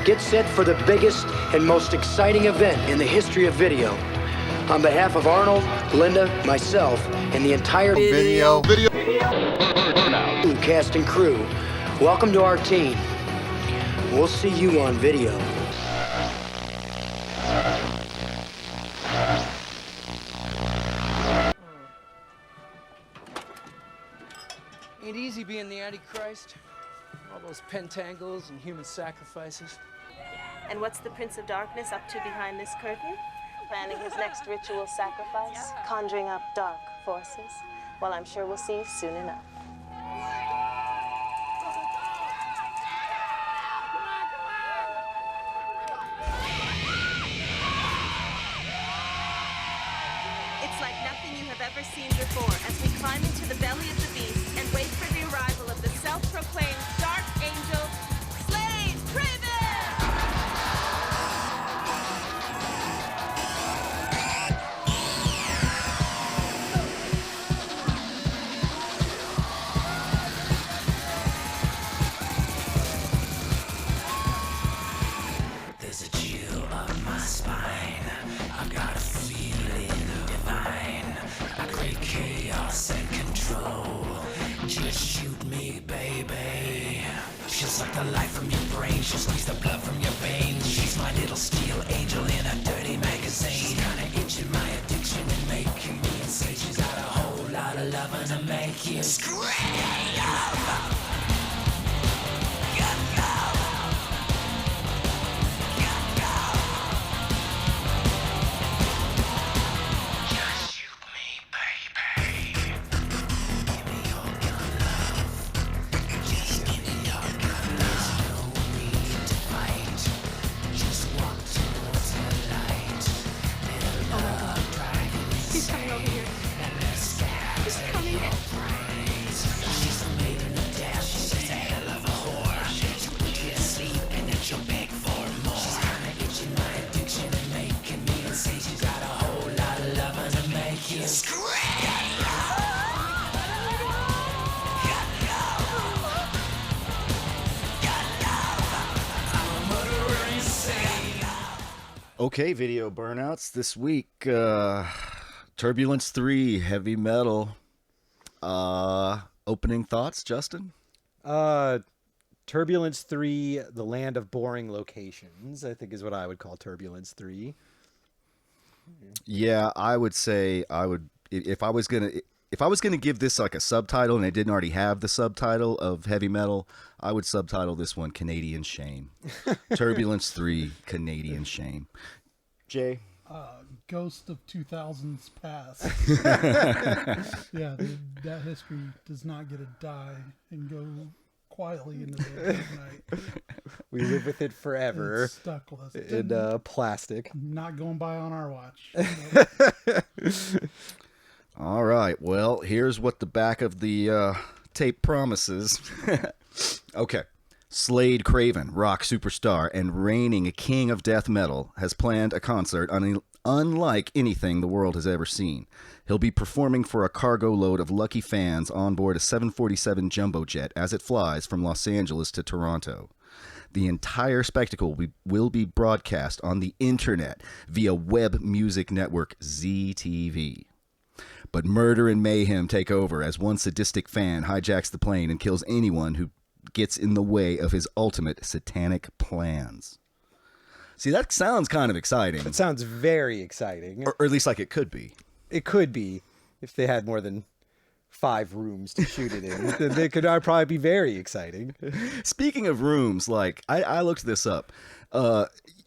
Get set for the biggest and most exciting event in the history of video. On behalf of Arnold, Linda, myself, and the entire video cast and crew, welcome to our team. We'll see you on video. Ain't easy being the Antichrist. All those pentangles and human sacrifices. And what's the Prince of Darkness up to behind this curtain? Planning his next ritual sacrifice? Conjuring up dark forces? Well, I'm sure we'll see soon enough. It's like nothing you have ever seen before as we climb into the belly of the beast and wait for the arrival of the self-proclaimed Dark Angel, Slade Craven! There's a chill up my spine. I've got a feeling divine. I crave chaos and control. Just shoot me, baby. She'll suck the life from your brain. She'll squeeze the blood from your veins. She's my little steel angel in a dirty magazine. She's kinda itching my addiction and making me insane. She's got a whole lot of loving to make you scream. He's coming over here. He's coming. Okay, video burnouts this week. Turbulence 3, heavy metal. Opening thoughts, Justin? Turbulence 3, the land of boring locations, I think is what I would call Turbulence 3. Yeah, I would say if I was gonna give this like a subtitle and I didn't already have the subtitle of heavy metal, I would subtitle this one Canadian Shame. Turbulence 3, Canadian Shame. Jay? Ghost of 2000s past. Yeah, that history does not get to die and go quietly into the night. We live with it forever. It's stuck with us. In plastic. Not going by on our watch. All right, well, here's what the back of the tape promises. Okay. Slade Craven, rock superstar and reigning king of death metal, has planned a concert unlike anything the world has ever seen. He'll be performing for a cargo load of lucky fans on board a 747 jumbo jet as it flies from Los Angeles to Toronto. The entire spectacle will be broadcast on the internet via web music network ZTV. But murder and mayhem take over as one sadistic fan hijacks the plane and kills anyone who gets in the way of his ultimate satanic plans. See, that sounds kind of exciting. It sounds very exciting. Or at least like it could be. It could be if they had more than 5 rooms to shoot it in. Then they could probably be very exciting. Speaking of rooms, like I looked this up.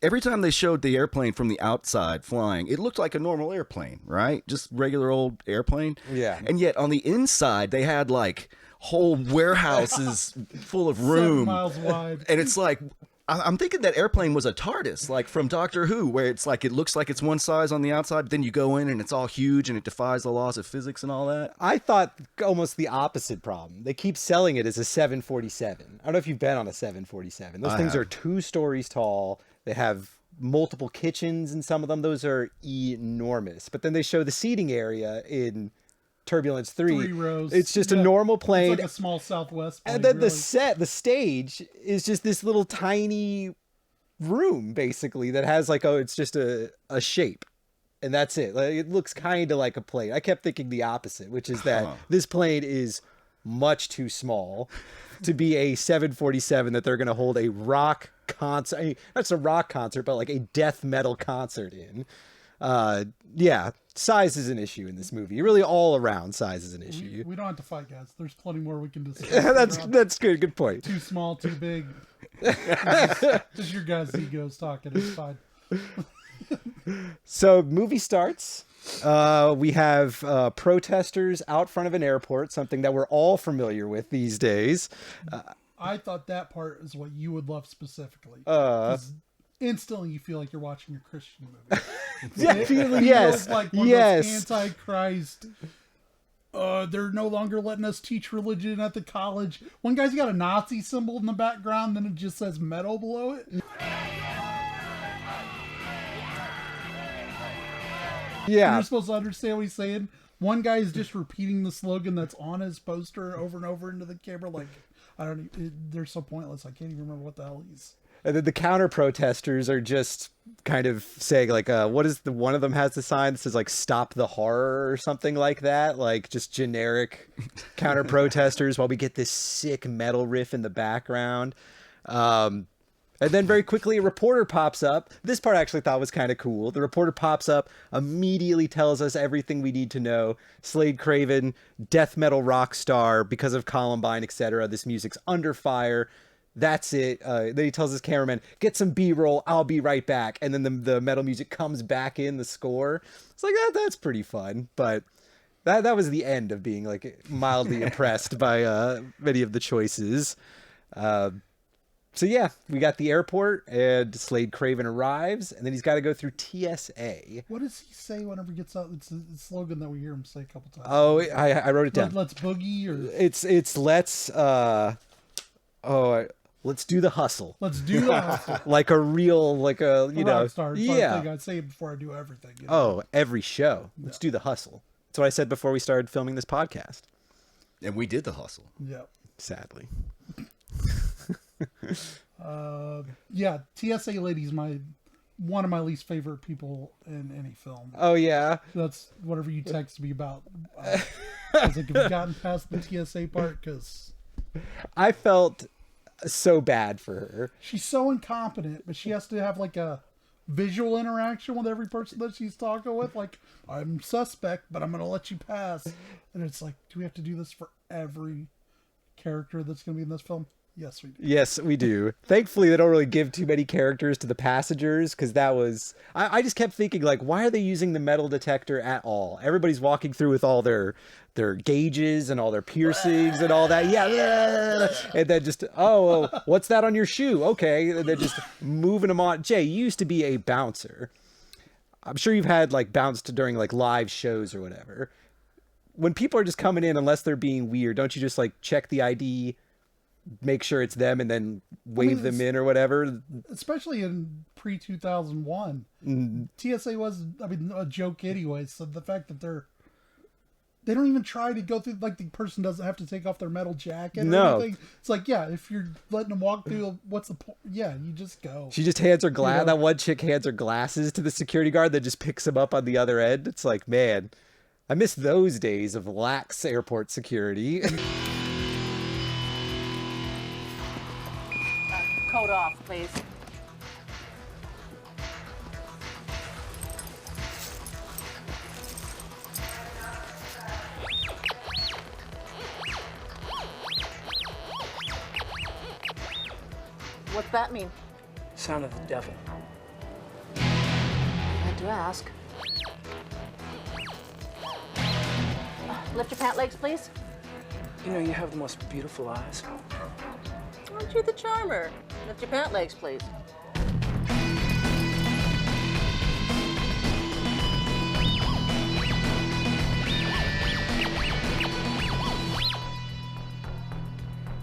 Every time they showed the airplane from the outside flying, it looked like a normal airplane, right? Just regular old airplane. Yeah. And yet on the inside, they had like whole warehouses full of room. 7 miles wide. And it's like, I'm thinking that airplane was a TARDIS, like from Doctor Who, where it's like it looks like it's one size on the outside, but then you go in and it's all huge and it defies the laws of physics and all that. I thought almost the opposite problem. They keep selling it as a 747. I don't know if you've been on a 747. Those things are 2 stories tall. They have multiple kitchens in some of them. Those are enormous. But then they show the seating area in Turbulence 3. 3 rows. It's just a normal plane. It's like a small Southwest plane, And then really. the stage is just this little tiny room basically that has like it's just a shape. And that's it. Like, it looks kind of like a plane. I kept thinking the opposite, which is that this plane is much too small to be a 747 that they're going to hold a rock concert. I mean, that's a rock concert, but like a death metal concert in. Yeah, size is an issue in this movie. Really, all around size is an issue. We don't have to fight, guys. There's plenty more we can discuss. That's good. Good point. Too small, too big. Just your guys' egos talking. It's fine. So movie starts. We have protesters out front of an airport, something that we're all familiar with these days. I thought that part is what you would love specifically. 'Cause instantly you feel like you're watching a Christian movie. It feels like one of those Antichrist. They're no longer letting us teach religion at the college. One guy's got a Nazi symbol in the background, then it just says metal below it. Yeah. You're supposed to understand what he's saying. One guy is just repeating the slogan that's on his poster over and over into the camera. Like, they're so pointless. I can't even remember what the hell he's. And then the counter protesters are just kind of saying like, what is one of them has the sign that says like, stop the horror or something like that. Like just generic counter protesters while we get this sick metal riff in the background. And then very quickly, a reporter pops up. This part I actually thought was kind of cool. The reporter pops up, immediately tells us everything we need to know. Slade Craven, death metal rock star, because of Columbine, etc. This music's under fire. That's it. Then he tells his cameraman, get some B-roll, I'll be right back. And then the metal music comes back in the score. It's like, that's pretty fun. But that was the end of being like mildly impressed by many of the choices. So yeah, we got the airport, and Slade Craven arrives, and then he's got to go through TSA. What does he say whenever he gets out? It's a slogan that we hear him say a couple times. Oh, I wrote it down. Let's boogie, or it's let's do the hustle. Let's do the hustle. Like a real, like a rock star. Yeah. I'd say it before I do everything. You know? Oh, every show. Let's do the hustle. That's what I said before we started filming this podcast. And we did the hustle. Yeah. Sadly. Yeah, TSA lady's one of my least favorite people in any film. Oh yeah, that's whatever you text me about. I was like, have you gotten past the TSA part? Because I felt so bad for her. She's so incompetent, but she has to have like a visual interaction with every person that she's talking with. Like, I'm suspect, but I'm gonna let you pass. And it's like, do we have to do this for every character that's gonna be in this film? Yes, we do. Yes, we do. Thankfully, they don't really give too many characters to the passengers, because that was... I just kept thinking, like, why are they using the metal detector at all? Everybody's walking through with all their gauges and all their piercings and all that. Yeah. And then just, what's that on your shoe? Okay. And then just moving them on. Jay, you used to be a bouncer. I'm sure you've had, like, bounced during, like, live shows or whatever. When people are just coming in, unless they're being weird, don't you just, like, check the ID... make sure it's them and then wave them in or whatever? Especially in pre-2001. TSA was, a joke anyway. So the fact that they don't even try to go through, like, the person doesn't have to take off their metal jacket or anything. It's like, yeah, if you're letting them walk through, what's the point? Yeah, you just go. She just hands her that one chick hands her glasses to the security guard that just picks them up on the other end. It's like, man, I miss those days of lax airport security. Coat off, please. What's that mean? Sound of the devil. I had to ask. Lift your pant legs, please. You know, you have the most beautiful eyes. Aren't you the charmer? Lift your pant legs, please.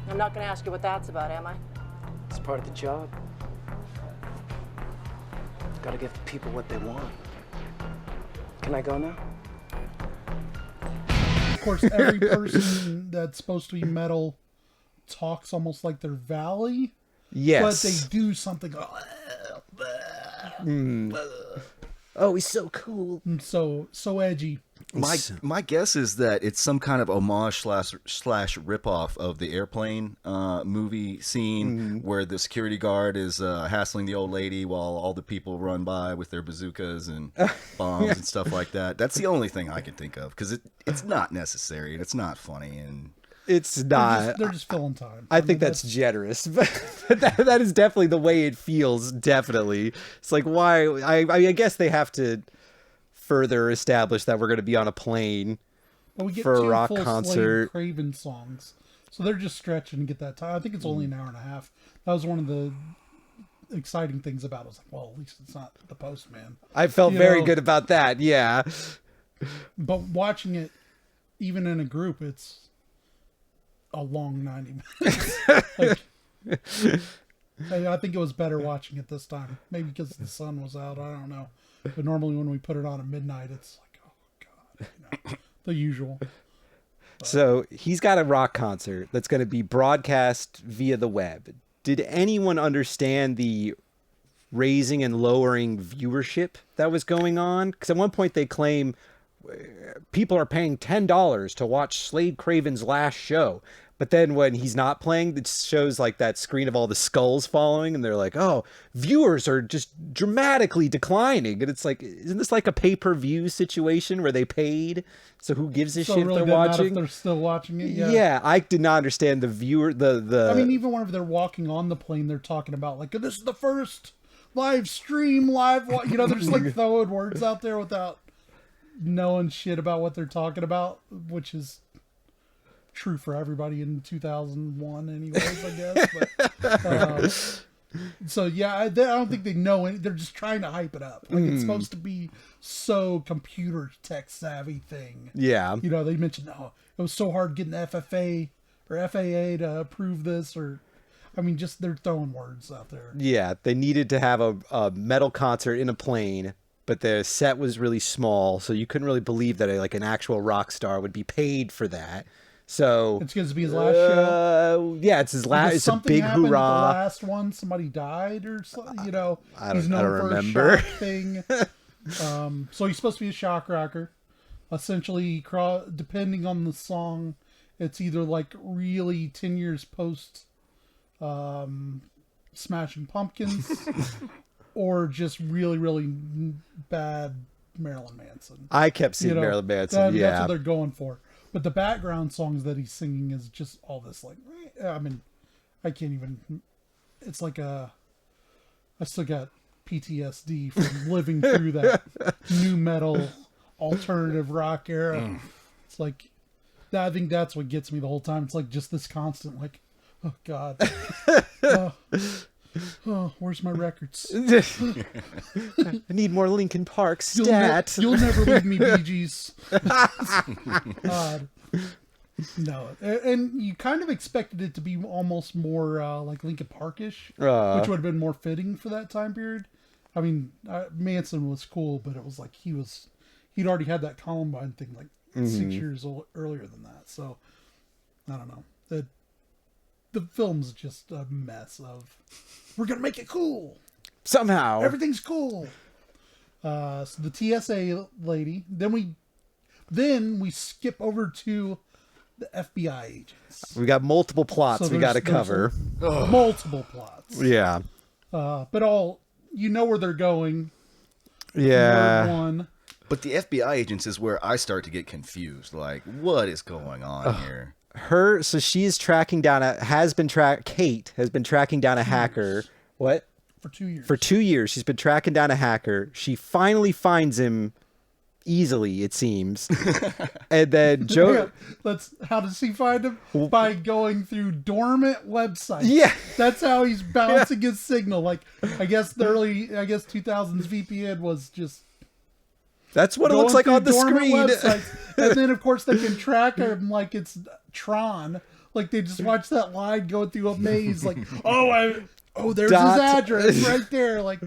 I'm not going to ask you what that's about, am I? It's part of the job. Gotta give the people what they want. Can I go now? Of course, every person that's supposed to be metal talks almost like they're Valley. Yes. But they do something Oh, he's so cool. So edgy. My guess is that it's some kind of homage slash ripoff of the airplane movie scene where the security guard is hassling the old lady while all the people run by with their bazookas and bombs and stuff like that. That's the only thing I can think of because it's not necessary and it's not funny and it's not. They're just filling time. I think that's generous, but that is definitely the way it feels. Definitely, it's like why I guess they have to further establish that we're going to be on a plane for a rock concert. Slade Craven songs, so they're just stretching to get that time. I think it's only an hour and a half. That was one of the exciting things about it. I was like, well, at least it's not the Postman. I felt very good about that. Yeah, but watching it, even in a group, it's a long 90 minutes. I think it was better watching it this time. Maybe because the sun was out. I don't know. But normally when we put it on at midnight, it's like, oh, God. The usual. But. So he's got a rock concert that's going to be broadcast via the web. Did anyone understand the raising and lowering viewership that was going on? Because at one point they claim people are paying $10 to watch Slade Craven's last show. But then when he's not playing, it shows like that screen of all the skulls following, and they're like, "Oh, viewers are just dramatically declining." And it's like, isn't this like a pay-per-view situation where they paid? So who gives a shit really if they're watching? If they're still watching it, yeah. I did not understand the viewer. The I mean, even whenever they're walking on the plane, they're talking about like, "This is the first live stream, live." They're just like throwing words out there without knowing shit about what they're talking about, which is true for everybody in 2001 anyways, I guess. But, so yeah, I don't think they know any. They're just trying to hype it up. Like it's supposed to be so computer tech savvy thing. Yeah. They mentioned, it was so hard getting the FFA or FAA to approve this, or I mean, just they're throwing words out there. Yeah, they needed to have a metal concert in a plane, but the set was really small, so you couldn't really believe that an actual rock star would be paid for that. So it's going to be his last show. Yeah, it's his last. It's a big hoorah. The last one, somebody died or something. I don't A remember. shock thing. So he's supposed to be a shock rocker. Essentially, depending on the song, it's either like really 10 years post Smashing Pumpkins, or just really, really bad Marilyn Manson. I kept seeing Marilyn Manson. That's what they're going for. But the background songs that he's singing is just all this like, I mean, I can't even, it's like I still got PTSD from living through that new metal alternative rock era. It's like, I think that's what gets me the whole time. It's like just this constant like, oh God. Where's my records? I need more Linkin Park stat. You'll never leave me, Bee Gees. God. No, and you kind of expected it to be almost more like Linkin Park-ish, which would have been more fitting for that time period. I mean, Manson was cool, but it was like he'd already had that Columbine thing like 6 years earlier than that. So I don't know. The film's just a mess of, we're going to make it cool. Somehow. Everything's cool. So the TSA lady, then we skip over to the FBI agents. We got multiple plots we got to cover. Multiple plots. Yeah. But all, where they're going. Yeah. But the FBI agents is where I start to get confused. Like, what is going on here? So she's tracking down Kate has been tracking down a hacker. What? For 2 years. For 2 years, she's been tracking down a hacker. She finally finds him easily, it seems. And then Joe... How does he find him? By going through dormant websites. Yeah. That's how he's bouncing his signal. Like, I guess 2000s VPN was just... That's what it looks like on the screen. And then, of course, they can track him like it's Tron. Like, they just watch that line going through a maze. Like, there's his address right there. Like,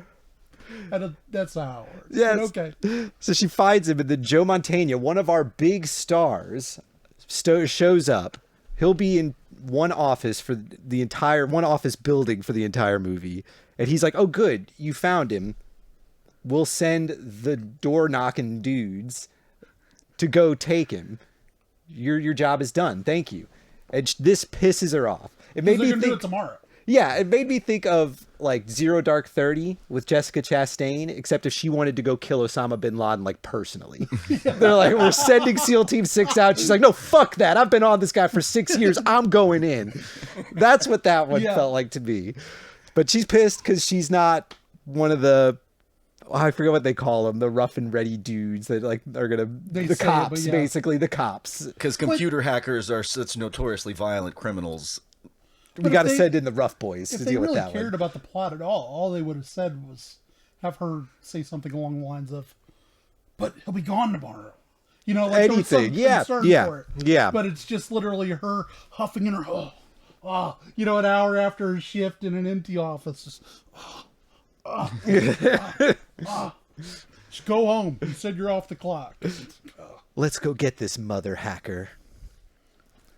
that's how it works. Yes. Okay. So she finds him, and then Joe Mantegna, one of our big stars, shows up. He'll be in one office building for the entire movie. And he's like, oh, good, you found him. We'll send the door-knocking dudes to go take him. Your job is done. Thank you. And this pisses her off. It made me think do it tomorrow. Yeah, it made me think of like Zero Dark 30 with Jessica Chastain, except if she wanted to go kill Osama bin Laden, like personally. They're like, we're sending SEAL Team 6 out. She's like, no, fuck that. I've been on this guy for 6 years. I'm going in. That's what that one felt like to me. But she's pissed because she's not one of the, I forget what they call them, the rough and ready dudes that like are gonna the cops, basically the cops. Because computer hackers are such notoriously violent criminals. We got to send in the rough boys to deal with that one. If they really cared about the plot at all they would have said was have her say something along the lines of, "But he'll be gone tomorrow." You know, like anything, for it. But it's just literally her huffing in her, you know, an hour after her shift in an empty office. Just go home. You said you're off the clock. Let's go get this mother hacker.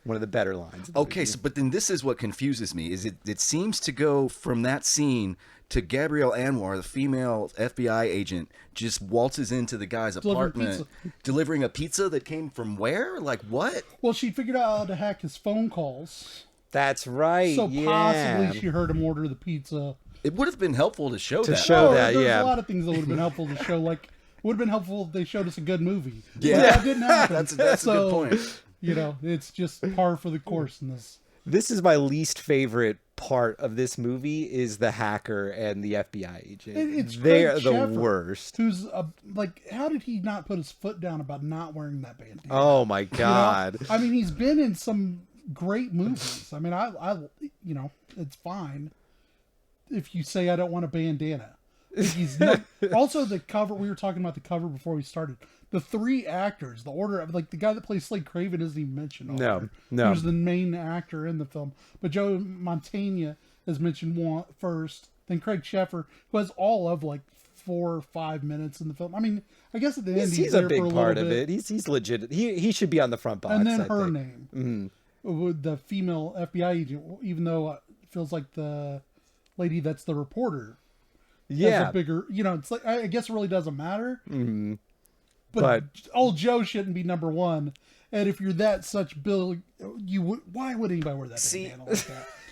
One of the better lines. Okay, so but then this is what confuses me: is it seems to go from that scene to Gabrielle Anwar, the female FBI agent, just waltzes into the guy's apartment, delivering a pizza that came from where? Like what? Well, she figured out how to hack his phone calls. That's right. So possibly she heard him order the pizza. It would have been helpful to show that. There's a lot of things that would have been helpful to show. Like, it would have been helpful if they showed us a good movie. Yeah, that didn't happen. That's a good point. You know, it's just par for the course in this. This is my least favorite part of this movie is the hacker and the FBI agent. They're the worst. Who's like, how did he not put his foot down about not wearing that bandana? Oh my God. You know? I mean, he's been in some great movies. I mean, I you know, it's fine if you say I don't want a bandana. He's not, also the cover, we were talking about the cover before we started. The three actors, the order of, like, the guy that plays Slade Craven isn't even mentioned. No. Who's the main actor in the film. But Joe Mantegna is mentioned first. Then Craig Sheffer, who has all of, like, 4 or 5 minutes in the film. I mean, I guess at the end he's a there big for a part little of bit. it. He's legit. He should be on the front box. And then I her think. name. Mm-hmm. The female FBI agent, even though it feels like the lady that's the reporter. Yeah. A bigger, you know, it's like, I guess it really doesn't matter. Mm-hmm. But old Joe shouldn't be number one. And if you're that such Bill, why would anybody wear that bandana like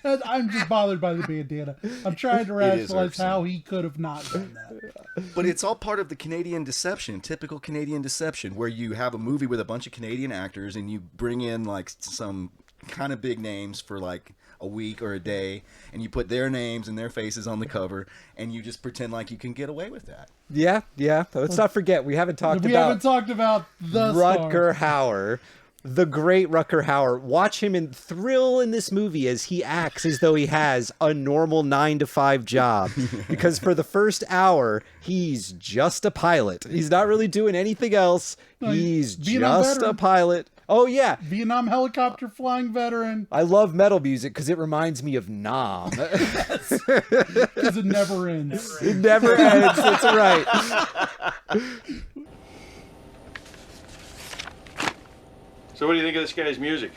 that? I'm just bothered by the bandana. I'm trying to rationalize how he could have not done that. But it's all part of the Canadian deception, typical Canadian deception, where you have a movie with a bunch of Canadian actors and you bring in like some kind of big names for like a week or a day, and you put their names and their faces on the cover, and you just pretend like you can get away with that. Yeah. Let's not forget we haven't talked about the Rutger Hauer, the great Rutger Hauer. Watch him thrill in this movie as he acts as though he has a normal 9-to-5 job, because for the first hour he's just a pilot. He's not really doing anything else. He's just a pilot. Oh, yeah. Vietnam helicopter flying veteran. I love metal music because it reminds me of Nam. Because it never ends. It never ends. That's right. So what do you think of this guy's music?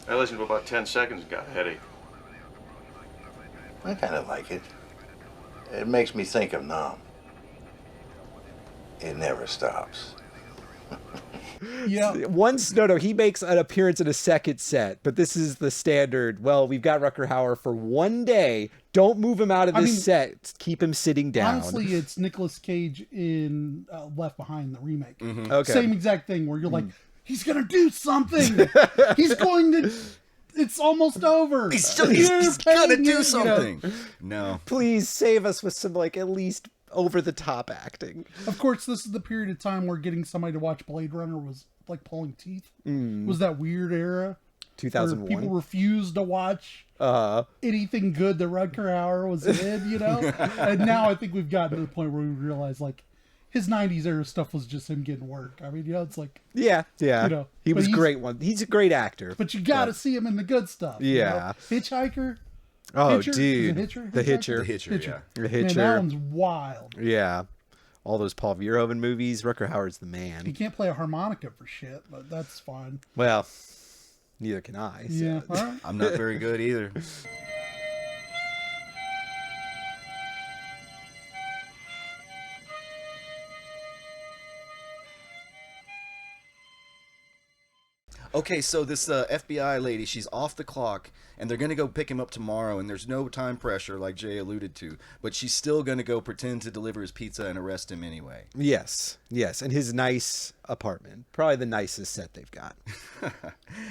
I listened to about 10 seconds and got a headache. I kind of like it. It makes me think of Nam. It never stops. Yeah. He makes an appearance in a second set, but this is the standard. Well, we've got Rutger Hauer for one day. Don't move him out of this set. Keep him sitting down. Honestly, it's Nicolas Cage in Left Behind, the remake. Mm-hmm. Okay. Same exact thing where you're like, he's going to do something. He's going to... It's almost over. He's going to do something. You know? No. Please save us with some, like, at least over-the-top acting. Of course, this is the period of time where getting somebody to watch Blade Runner was like pulling teeth. Was that weird era? 2001. People refused to watch anything good that Rutger Hauer was in, you know? And now I think we've gotten to the point where we realize, like, his 90s era stuff was just him getting work. I mean, you know, it's like... Yeah. You know, he was great one. He's a great actor. But you got to see him in the good stuff. Yeah. You know? Hitchhiker. Oh, Hitcher? dude. The Hitcher. Yeah. The Hitcher. Man, that one's wild. Yeah. All those Paul Verhoeven movies. Rutger Hauer's the man. He can't play a harmonica for shit, but that's fine. Well, neither can I. So. Yeah. All right. I'm not very good either. okay, so this FBI lady, she's off the clock, and they're going to go pick him up tomorrow, and there's no time pressure like Jay alluded to, but she's still going to go pretend to deliver his pizza and arrest him anyway. Yes, in his nice apartment. Probably the nicest set they've got.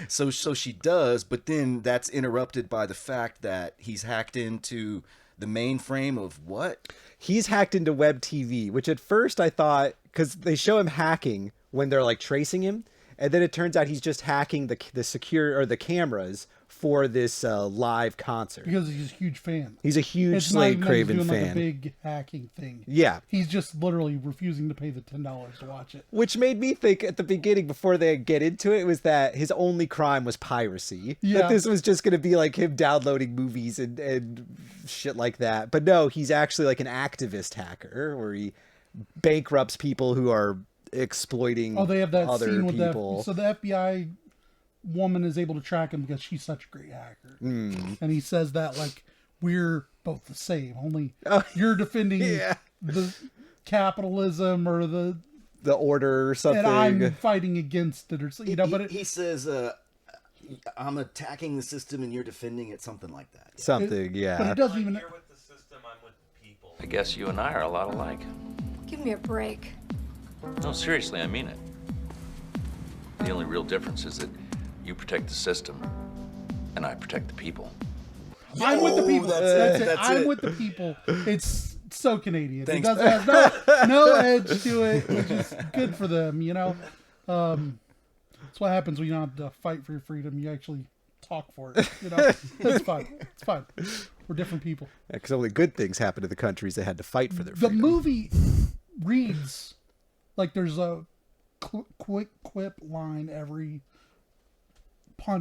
So she does, but then that's interrupted by the fact that he's hacked into the mainframe of what? He's hacked into web TV, which at first I thought, because they show him hacking when they're like tracing him, and then it turns out he's just hacking the secure or the cameras for this live concert. Because he's a huge fan. He's a huge Slade Craven fan. Like a big hacking thing. Yeah. He's just literally refusing to pay the $10 to watch it. Which made me think at the beginning, before they get into it, was that his only crime was piracy. Yeah. That this was just going to be like him downloading movies and shit like that. But no, he's actually like an activist hacker where he bankrupts people who are exploiting they have that other scene with people. so the FBI woman is able to track him because she's such a great hacker. And he says that like, we're both the same, only you're defending the capitalism or the order or something, and I'm fighting against it, or but he says I'm attacking the system and you're defending it, something like that. Something. But it doesn't even. You're with the system, I'm with the people. I guess you and I are a lot alike. Give me a break. No, seriously, I mean it. The only real difference is that you protect the system, and I protect the people. I'm with the people. That's it. I'm with the people. It's so Canadian. Thanks. It doesn't have no edge to it, which is good for them, That's what happens when you don't have to fight for your freedom. You actually talk for it. It's fine. It's fine. We're different people. Because only good things happen to the countries that had to fight for their freedom. The movie reads like there's a quick quip line every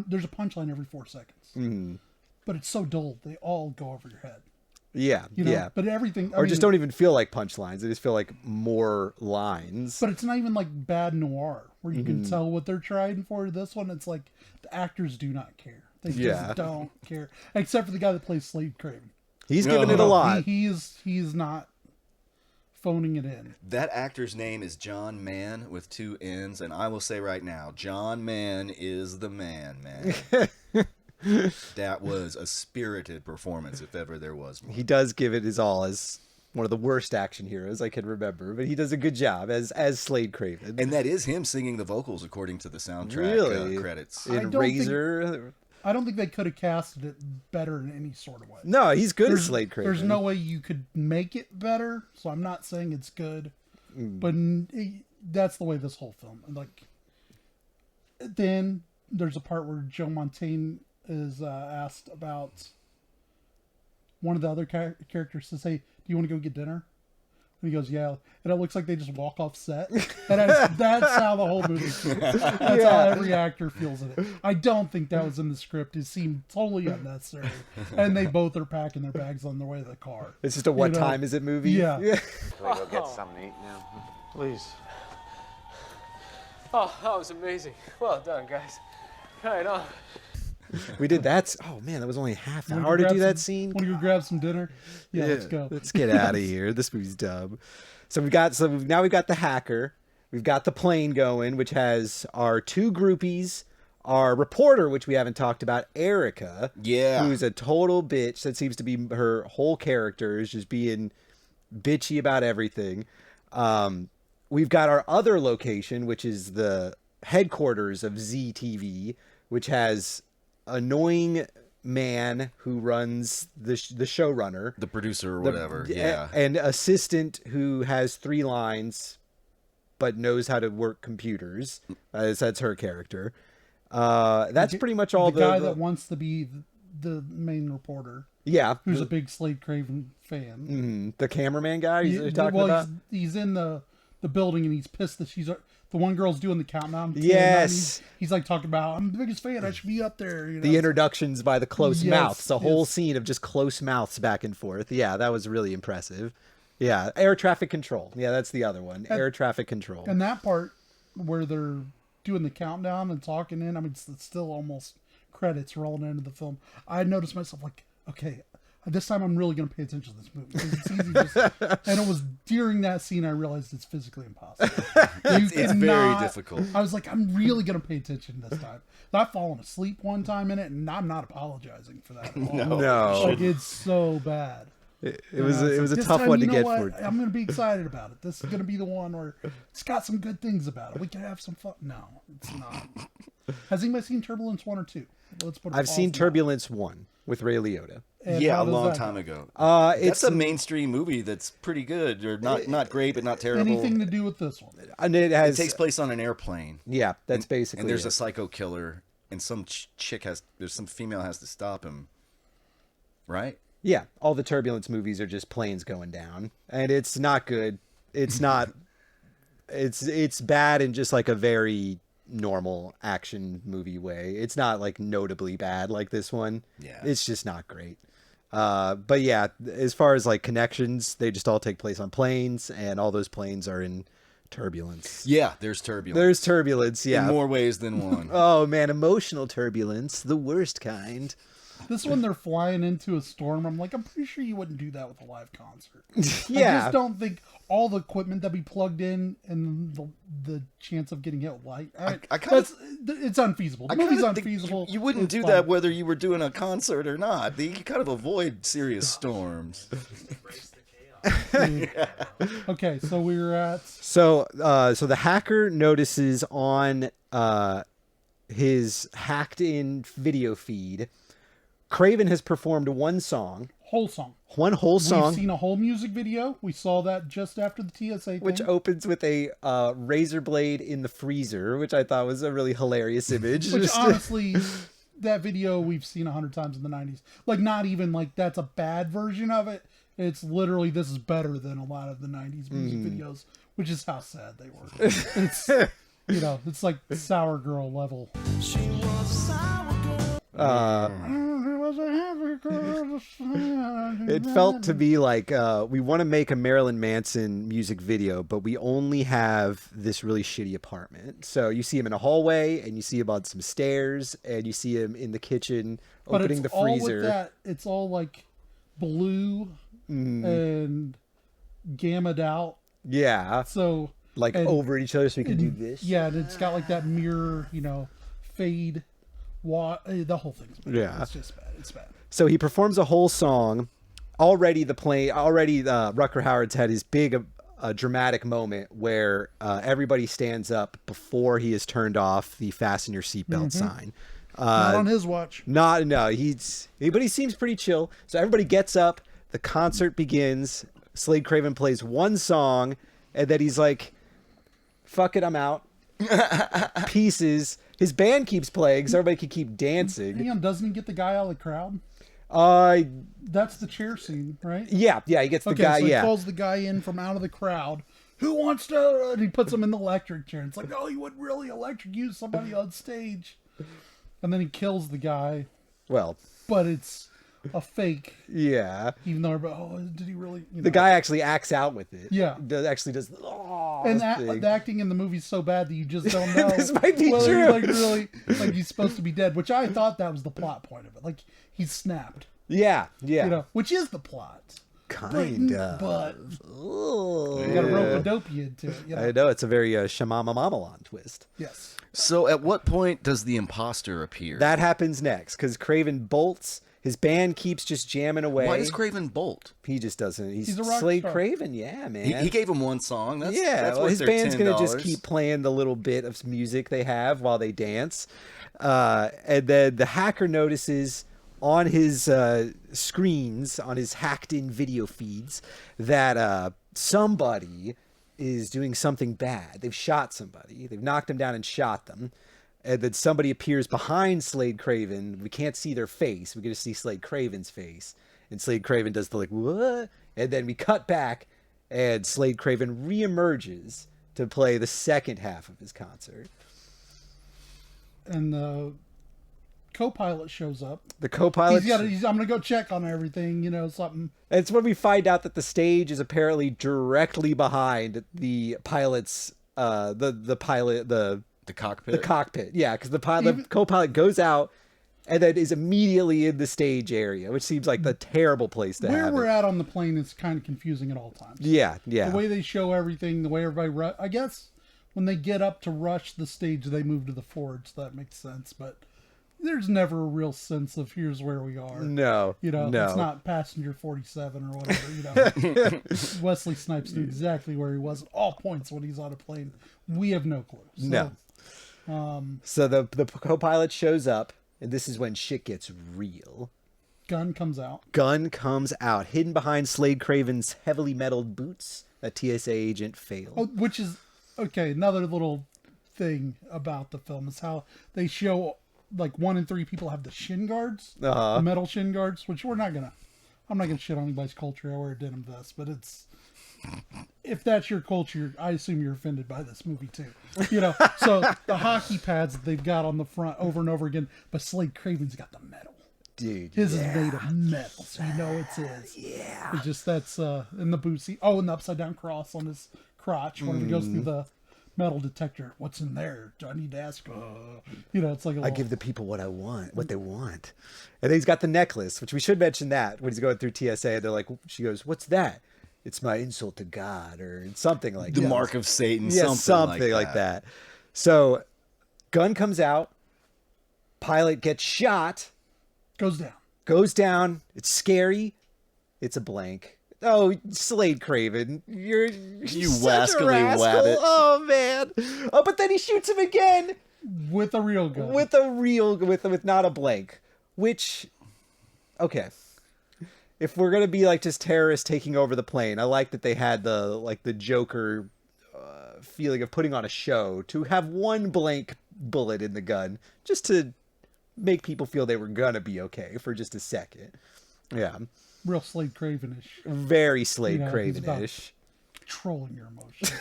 there's a punchline every 4 seconds. But it's so dull, they all go over your head. Yeah. But everything, just don't even feel like punchlines. They just feel like more lines. But it's not even like bad noir where you can tell what they're trying for. This one, it's like the actors do not care. They just don't care, except for the guy that plays Slade Craven. He's giving it a lot. He's not phoning it in. That actor's name is John Mann with 2 N's, and I will say right now, John Mann is the man. That was a spirited performance, if ever there was one. He does give it his all as one of the worst action heroes I can remember, but he does a good job as Slade Craven. And that is him singing the vocals according to the soundtrack credits. In Razor. I don't think they could have casted it better in any sort of way. No, he's good as Slade Craven. There's no way you could make it better, so I'm not saying it's good. But that's the way this whole film. Like, then there's a part where Joe Montaigne is asked about one of the other characters to say, do you want to go get dinner? And he goes, yeah. And it looks like they just walk off set. And that's how the whole movie feels. That's how every actor feels in it. I don't think that was in the script. It seemed totally unnecessary. And they both are packing their bags on their way to the car. It's just a what time is it movie? Yeah. Can we go get something to eat now? Please. Oh, that was amazing. Well done, guys. Right on. We did that. Oh man, that was only half an hour to do that scene. Want to go grab some dinner? Yeah, let's go. Let's get out of here. This movie's dumb. So now we've got the hacker. We've got the plane going, which has our 2 groupies, our reporter, which we haven't talked about, Erica. Yeah. Who's a total bitch. That seems to be her whole character, is just being bitchy about everything. We've got our other location, which is the headquarters of ZTV, which has annoying man who runs the showrunner, the producer or whatever, and assistant who has 3 lines but knows how to work computers. That's her character. That's pretty much all. The guy that wants to be the main reporter, who's a big Slade Craven fan. The cameraman guy you're talking about. He's in the building and he's pissed that the one girl's doing the countdown. Yes. He's like talking about, I'm the biggest fan, I should be up there. The introductions by the close mouths. The whole scene of just close mouths back and forth. Yeah, that was really impressive. Yeah, air traffic control. Yeah, that's the other one. Air traffic control. And that part where they're doing the countdown and talking in, I mean, it's still almost credits rolling into the film. I noticed myself like, okay, this time I'm really going to pay attention to this movie. 'Cause it's easy just, and it was during that scene I realized it's physically impossible. It's very difficult. I was like, I'm really going to pay attention this time. I've fallen asleep one time in it, and I'm not apologizing for that at all. No. Like, it's so bad. It was a This tough time, one you to know get what? for. I'm going to be excited about it. This is going to be the one where it's got some good things about it. We can have some fun. No, it's not. Has anybody seen Turbulence 1 or 2? Let's put. I've seen Turbulence 1 with Ray Liotta. And Yeah, how a does long that time go? ago. It's That's a mainstream movie that's pretty good, or not great, but not terrible. Anything to do with this one? And it has. It takes place on an airplane. Yeah, that's basically. And there's it. a psycho killer, and some there's some female has to stop him. Right? Yeah, all the Turbulence movies are just planes going down, and it's not good. It's not. It's bad in just like a very normal action movie way. It's not like notably bad like this one. Yeah. It's just not great. But yeah, as far as like connections, they just all take place on planes, and all those planes are in Turbulence. Yeah, there's turbulence. There's turbulence, yeah. In more ways than one. Oh man, emotional turbulence, the worst kind. This one, they're flying into a storm. I'm like, I'm pretty sure you wouldn't do that with a live concert. Yeah. I just don't think all the equipment that be plugged in and the chance of getting hit with light. It's unfeasible. The movie's unfeasible. You wouldn't It's do fine. that whether you were doing a concert or not. You kind of avoid serious storms. Okay, so we were at. So the hacker notices on his hacked-in video feed, Craven has performed one song. Whole song. One whole song. We've seen a whole music video. We saw that just after the TSA thing. Which opens with a razor blade in the freezer, which I thought was a really hilarious image. Which honestly, that video we've seen 100 times in the 90s. Like, not even like that's a bad version of it. It's literally, this is better than a lot of the 90s music videos, which is how sad they were. It's, you know, it's like Sour Girl level. She was sour girl. It felt to be like we want to make a Marilyn Manson music video, but we only have this really shitty apartment. So you see him in a hallway, and you see him on some stairs, and you see him in the kitchen opening the freezer. All with that, it's all like blue and gammaed out. Yeah. So like over each other, so we can do this. Yeah, and it's got like that mirror, you know, fade. The whole thing's bad. Yeah. It's just bad. It's bad. So he performs a whole song. Already Rutger Hauer's had his big dramatic moment where everybody stands up before he has turned off the fasten your seatbelt sign. Not on his watch. But he seems pretty chill. So everybody gets up, the concert begins, Slade Craven plays one song, and then he's like, fuck it, I'm out. Pieces. His band keeps playing, so everybody can keep dancing. Hang on, doesn't he get the guy out of the crowd? That's the chair scene, right? Yeah, he gets the guy. So he yeah, calls the guy in from out of the crowd. Who wants to? And he puts him in the electric chair. It's like, oh, you wouldn't really electrocute somebody on stage. And then he kills the guy. Well, but it's a fake. Yeah. Even though, did he really? You know. The guy actually acts out with it. Yeah. Actually does. And the acting in the movie's so bad that you just don't know. This might be true. Like really, like he's supposed to be dead, which I thought that was the plot point of it. Like he's snapped. Yeah. You know, which is the plot. Kind of. But you got to rope-a-dope you into it. You know? I know, it's a very Shamama Mamalon twist. Yes. So at what point does the imposter appear? That happens next, because Craven bolts. His band keeps just jamming away. Why does Craven bolt? He just doesn't. He's a rock Slade star. Craven, yeah, man. He gave him one song. That's worth his their band's going to just $10. keep playing the little bit of music they have while they dance. And then the hacker notices on his screens, on his hacked-in video feeds, that somebody is doing something bad. They've shot somebody. They've knocked them down and shot them. And then somebody appears behind Slade Craven. We can't see their face. We get to see Slade Craven's face. And Slade Craven does the like, what? And then we cut back, and Slade Craven reemerges to play the second half of his concert. And the co-pilot shows up. The co-pilot... I'm going to go check on everything, you know, something. It's when we find out that the stage is apparently directly behind the pilot's... The cockpit. The cockpit. The cockpit, yeah, because the co-pilot goes out, and then is immediately in the stage area, which seems like the terrible place to have Where we're it. at on the plane is kind of confusing at all times. Yeah. The way they show everything, the way everybody... I guess when they get up to rush the stage, they move to the forge. So that makes sense, but there's never a real sense of here's where we are. No. It's not Passenger 47 or whatever. Wesley Snipes knew exactly where he was at all points when he's on a plane. We have no clue. So, no. So the co-pilot shows up, and this is when shit gets real. Gun comes out, hidden behind Slade Craven's heavily metalled boots. A TSA agent failed. Oh, which is, okay, another little thing about the film is how they show, like, 1 in 3 people have the shin guards, the metal shin guards, which I'm not gonna shit on anybody's culture. I wear a denim vest, but if that's your culture, I assume you're offended by this movie too. So the hockey pads that they've got on the front over and over again, but Slade Craven's got the metal. Dude, his is made of metal, so you know it's his. Yeah. It's just and the boots. And the upside down cross on his crotch when he goes through the metal detector. What's in there? Do I need to ask? It's like I give the people what they want. And then he's got the necklace, which we should mention that when he's going through TSA, and they're like, she goes, "What's that?" "It's my insult to God," or something like that. The mark of Satan. Yeah, something like that. So, gun comes out. Pilot gets shot. Goes down. It's scary. It's a blank. Oh, Slade Craven, you're such a rascal. Wabbit. Oh man. Oh, but then he shoots him again with a real gun. With not a blank. Which, okay. If we're gonna be like just terrorists taking over the plane, I like that they had the Joker feeling of putting on a show to have one blank bullet in the gun, just to make people feel they were gonna be okay for just a second. Yeah. Real Slade Craven-ish. Very Slade Craven-ish. Controlling your emotions.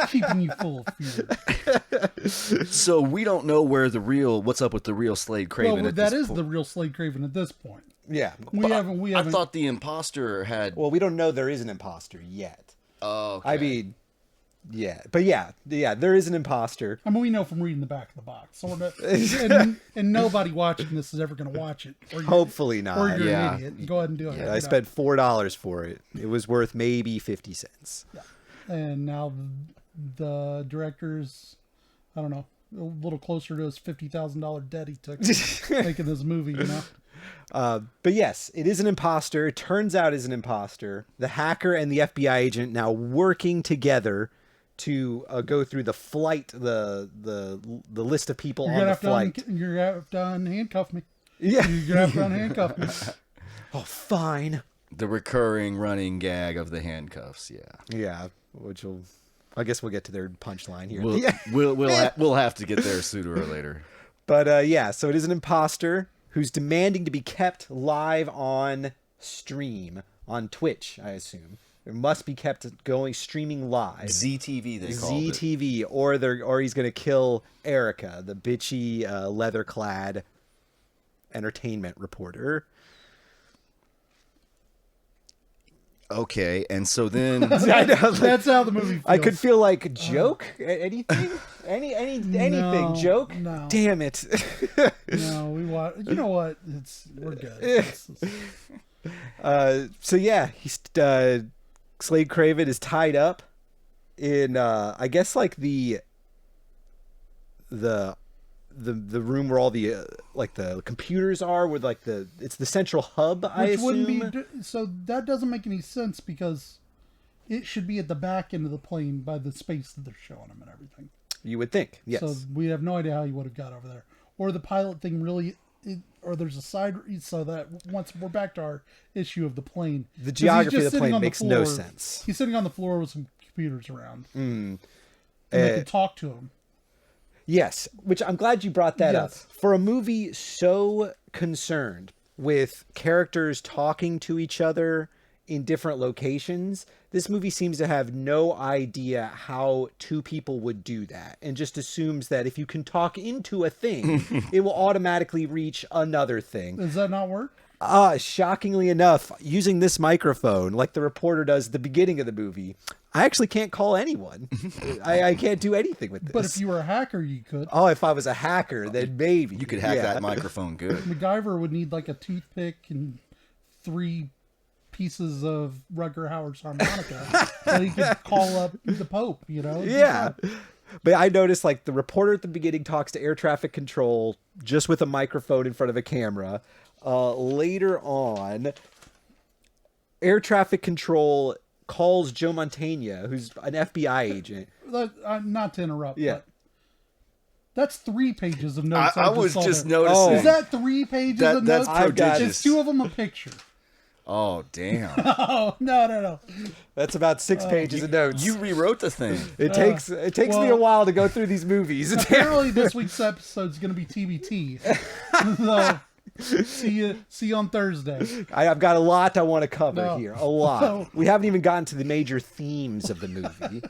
Keeping you full of fear. So we don't know what's up with the real Slade Craven. Well, that is the real Slade Craven at this point. Yeah. We haven't. I thought the imposter had... Well, we don't know there is an imposter yet. Oh, okay. I mean... Yeah, but yeah, there is an imposter. I mean, we know from reading the back of the box, sort of, and nobody watching this is ever going to watch it. Hopefully not. Or you're an idiot. Go ahead and do it. Yeah, I spent $4 for it. It was worth maybe 50 cents. Yeah. And now the director's, I don't know, a little closer to his $50,000 debt he took making this movie. But yes, it is an imposter. It turns out it's an imposter. The hacker and the FBI agent now working together to go through the flight, the list of people on the flight. You're going to have to unhandcuff me. Yeah. You're going to have to unhandcuff me. Oh, fine. The recurring running gag of the handcuffs, yeah. Yeah, I guess we'll get to their punchline here. We'll have to get there sooner or later. But so it is an imposter who's demanding to be kept live on stream, on Twitch, I assume. It must be kept streaming live. ZTV, they call it. ZTV, or he's going to kill Erica, the bitchy, leather-clad entertainment reporter. Okay, and so then... I know, that's how the movie feels. I could feel like, joke? Anything? Anything? No, joke? No. Damn it. No, we watch. You know what? We're good. So yeah, Slade Craven is tied up in I guess like the room where all the like the computers are, with like it's the central hub. I assume. Wouldn't be so. That doesn't make any sense because it should be at the back end of the plane by the space that they're showing him and everything. You would think, yes. So we have no idea how he would have got over there, or the pilot thing really. Or there's a side, so that once we're back to our issue of the plane, the geography of the plane makes no sense. He's sitting on the floor with some computers around, and they can talk to him. Yes, which I'm glad you brought that up. For a movie so concerned with characters talking to each other in different locations, this movie seems to have no idea how two people would do that, and just assumes that if you can talk into a thing, it will automatically reach another thing. Does that not work? Shockingly enough, using this microphone, like the reporter does at the beginning of the movie, I actually can't call anyone. I can't do anything with this. But if you were a hacker, you could. Oh, if I was a hacker, then maybe. You could hack that microphone good. MacGyver would need like a toothpick and 3 pieces of Rutger Hauer's harmonica that he could call up the Pope, you know? Yeah. But I noticed like the reporter at the beginning talks to air traffic control just with a microphone in front of a camera. Later on, air traffic control calls Joe Mantegna, who's an FBI agent. Not to interrupt, Yeah. but that's 3 pages of notes. I was just there. noticing. Is that 3 pages of That's notes? prodigious. It's 2 of them a picture. Oh, damn. Oh, no. That's about 6 pages of notes. You rewrote the thing. It takes me a while to go through these movies. Apparently this week's episode is going to be TBT. So, see you on Thursday. I've got a lot I want to cover here. A lot. No. We haven't even gotten to the major themes of the movie.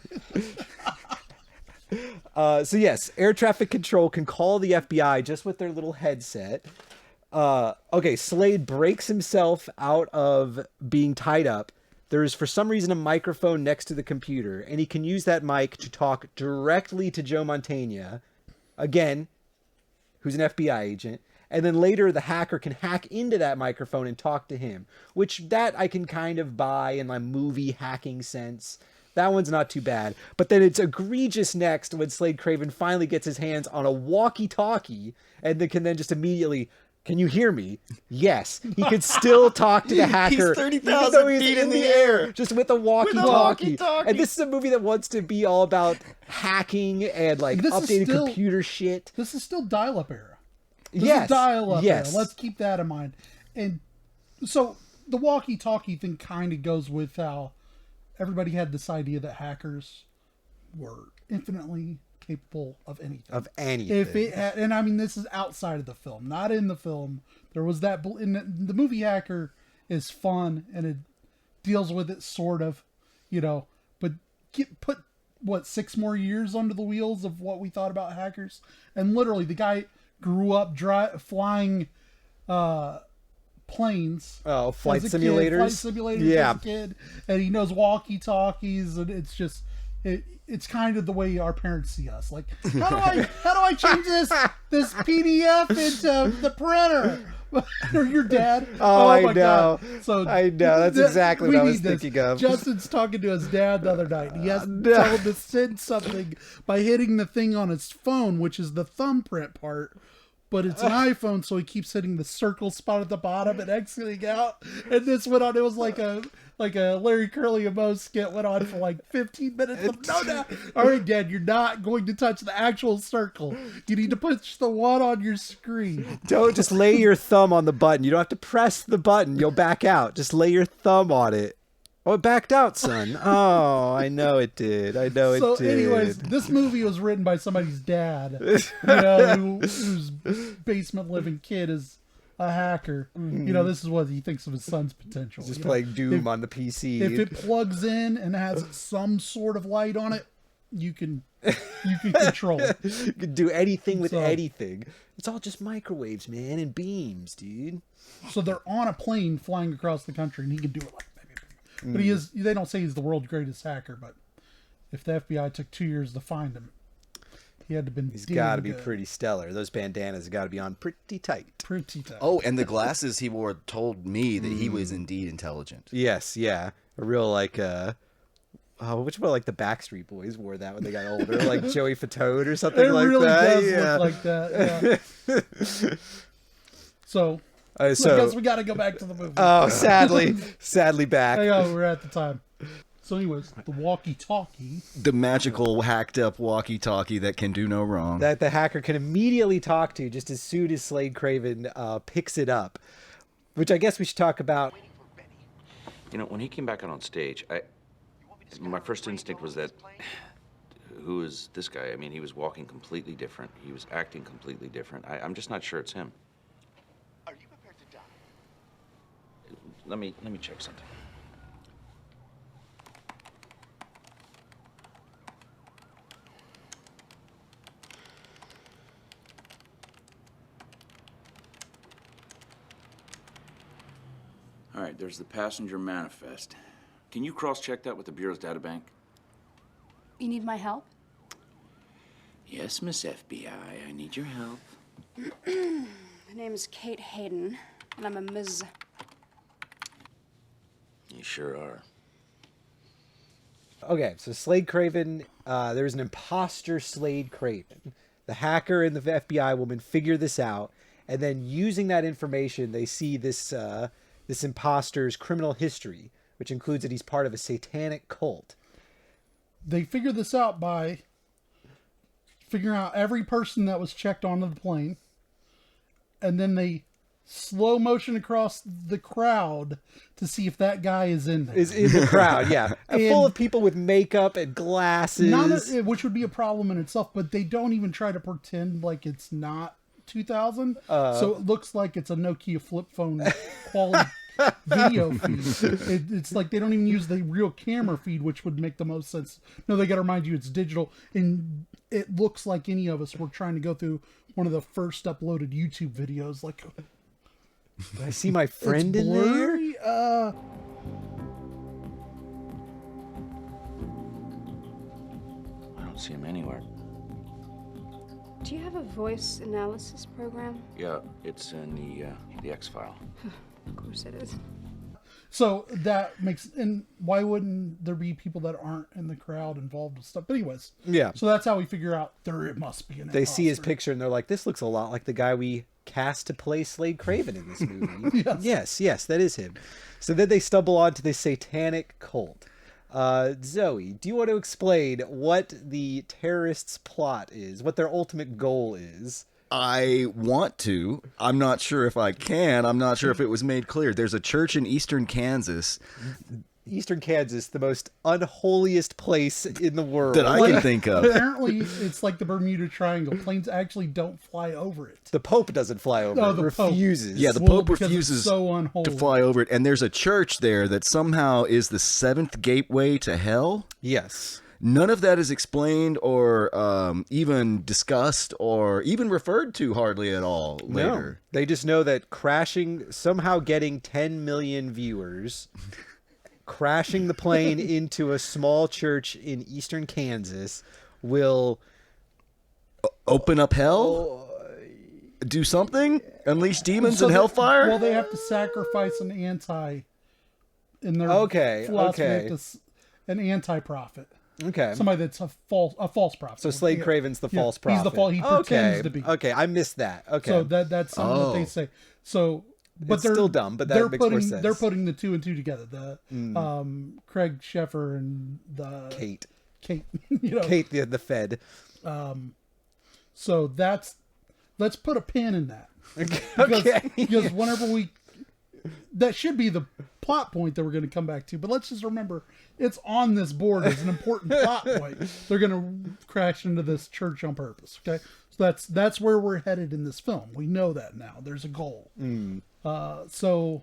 So yes, air traffic control can call the FBI just with their little headset. Okay, Slade breaks himself out of being tied up. There is for some reason a microphone next to the computer, and he can use that mic to talk directly to Joe Mantegna, again, who's an FBI agent. And then later the hacker can hack into that microphone and talk to him, which that I can kind of buy in my movie hacking sense. That one's not too bad. But then it's egregious next when Slade Craven finally gets his hands on a walkie-talkie and then can then just immediately, can you hear me? Yes. He could still talk to the hacker. He's 30,000 feet in the air. Just with a walkie-talkie. walkie-talkie. And this is a movie that wants to be all about hacking and like This is updated still- computer shit. This is still dial-up era. This Yes. is dial-up Yes. era. Let's keep that in mind. And so the walkie-talkie thing kind of goes with how everybody had this idea that hackers were infinitely capable of anything. Of anything. If it had, and I mean, this is outside of the film, not in the film. There was that in the movie. Hacker is fun and it deals with it sort of, you know. But put 6 more years under the wheels of what we thought about hackers, and literally the guy grew up flying planes. Oh, flight as a simulators. Kid, flight simulators Yeah. as a kid, and he knows walkie-talkies, and it's just it's kind of the way our parents see us. Like, how do I change this PDF into the printer? Or your dad. Oh, I my know. God. So I know. That's exactly what I was need this. thinking of. Justin's talking to his dad the other night. He has to tell him to send something by hitting the thing on his phone, which is the thumbprint part. But it's an iPhone, so he keeps hitting the circle spot at the bottom and exiting out. And this went on. It was like a Larry Curly and Moe skit went on for like 15 minutes. No. All right, Dad, you're not going to touch the actual circle. You need to push the one on your screen. Don't just lay your thumb on the button. You don't have to press the button. You'll back out. Just lay your thumb on it. Oh, it backed out, son. Oh, I know it did. I know it did. So, anyways, this movie was written by somebody's dad, you know, whose basement living kid is a hacker. You know, this is what he thinks of his son's potential. Just you playing know? Doom on the PC. If it plugs in and has some sort of light on it, you can control it. You can do anything with So- anything. It's all just microwaves, man, and beams, dude. So they're on a plane flying across the country, and he can do it like maybe. But he is. They don't say he's the world's greatest hacker, but if the FBI took 2 years to find him, he had to been. He's got to be pretty stellar. Those bandanas have got to be on pretty tight. Pretty tight. Oh, and the glasses he wore told me that he was indeed intelligent. Yes, yeah. A real like which one like the Backstreet Boys wore that when they got older, like Joey Fatone or something It like really that. does Yeah. look like that. Yeah. So I guess we got to go back to the movie. Oh, sadly back. Hang on, we're at the time. So, anyways, the walkie-talkie. The magical hacked up walkie-talkie that can do no wrong. That the hacker can immediately talk to just as soon as Slade Craven picks it up, which I guess we should talk about. You know, when he came back out on stage, my first instinct was that, who is this guy? I mean, he was walking completely different. He was acting completely different. I'm just not sure it's him. Are you prepared to die? Let me check something. All right, there's the passenger manifest. Can you cross-check that with the Bureau's databank? You need my help? Yes, Miss FBI, I need your help. My name is Kate Hayden, and I'm a Ms. You sure are. Okay, so Slade Craven, there's an imposter Slade Craven. The hacker and the FBI woman figure this out, and then using that information, they see this this imposter's criminal history, which includes that he's part of a satanic cult. They figure this out by figuring out every person that was checked onto the plane, and then they slow motion across the crowd to see if that guy is in there. Is in the crowd, yeah. Full of people with makeup and glasses. Which would be a problem in itself, but they don't even try to pretend like it's not 2000. So it looks like it's a Nokia flip phone quality video feed. It's like they don't even use the real camera feed, which would make the most sense. No, they got to remind you it's digital, and it looks like any of us were trying to go through one of the first uploaded YouTube videos. Like, I see my friend in there. I don't see him anywhere. Do you have a voice analysis program? Yeah, it's in the X-File. Of course it is. So that makes, and why wouldn't there be people that aren't in the crowd involved with stuff? But anyways, yeah. So that's how we figure out it must be an imposter. They see his picture and they're like, this looks a lot like the guy we cast to play Slade Craven in this movie. Yes, that is him. So then they stumble onto this satanic cult. Zoe, do you want to explain what the terrorists' plot is, what their ultimate goal is? I want to. I'm not sure if I can. I'm not sure if it was made clear. There's a church in eastern Kansas. Eastern Kansas, the most unholiest place in the world that I can think of. Apparently, it's like the Bermuda Triangle. Planes actually don't fly over it. The Pope doesn't fly over it. Refuses. Yeah, the Pope refuses to fly over it. And there's a church there that somehow is the seventh gateway to hell. Yes. None of that is explained or even discussed or even referred to hardly at all later. No. They just know that somehow getting 10 million viewers, crashing the plane into a small church in eastern Kansas will open up hell? Do something? Unleash demons and hellfire? Well, they have to sacrifice an anti in their philosophy. An anti-prophet. Okay. Somebody that's a false prophet. So Slade Craven's the false prophet. He's the he pretends to be. Okay, I missed that. Okay. So that's something that they say. So, but it's still dumb, but that makes more sense. They're putting the two and two together. The Craig Sheffer and the Kate, Kate, the Fed. So let's put a pin in that. Because whenever that should be the plot point that we're going to come back to, but let's just remember it's on this board as an important plot point. They're going to crash into this church on purpose. Okay, so that's where we're headed in this film. We know that now. There's a goal. So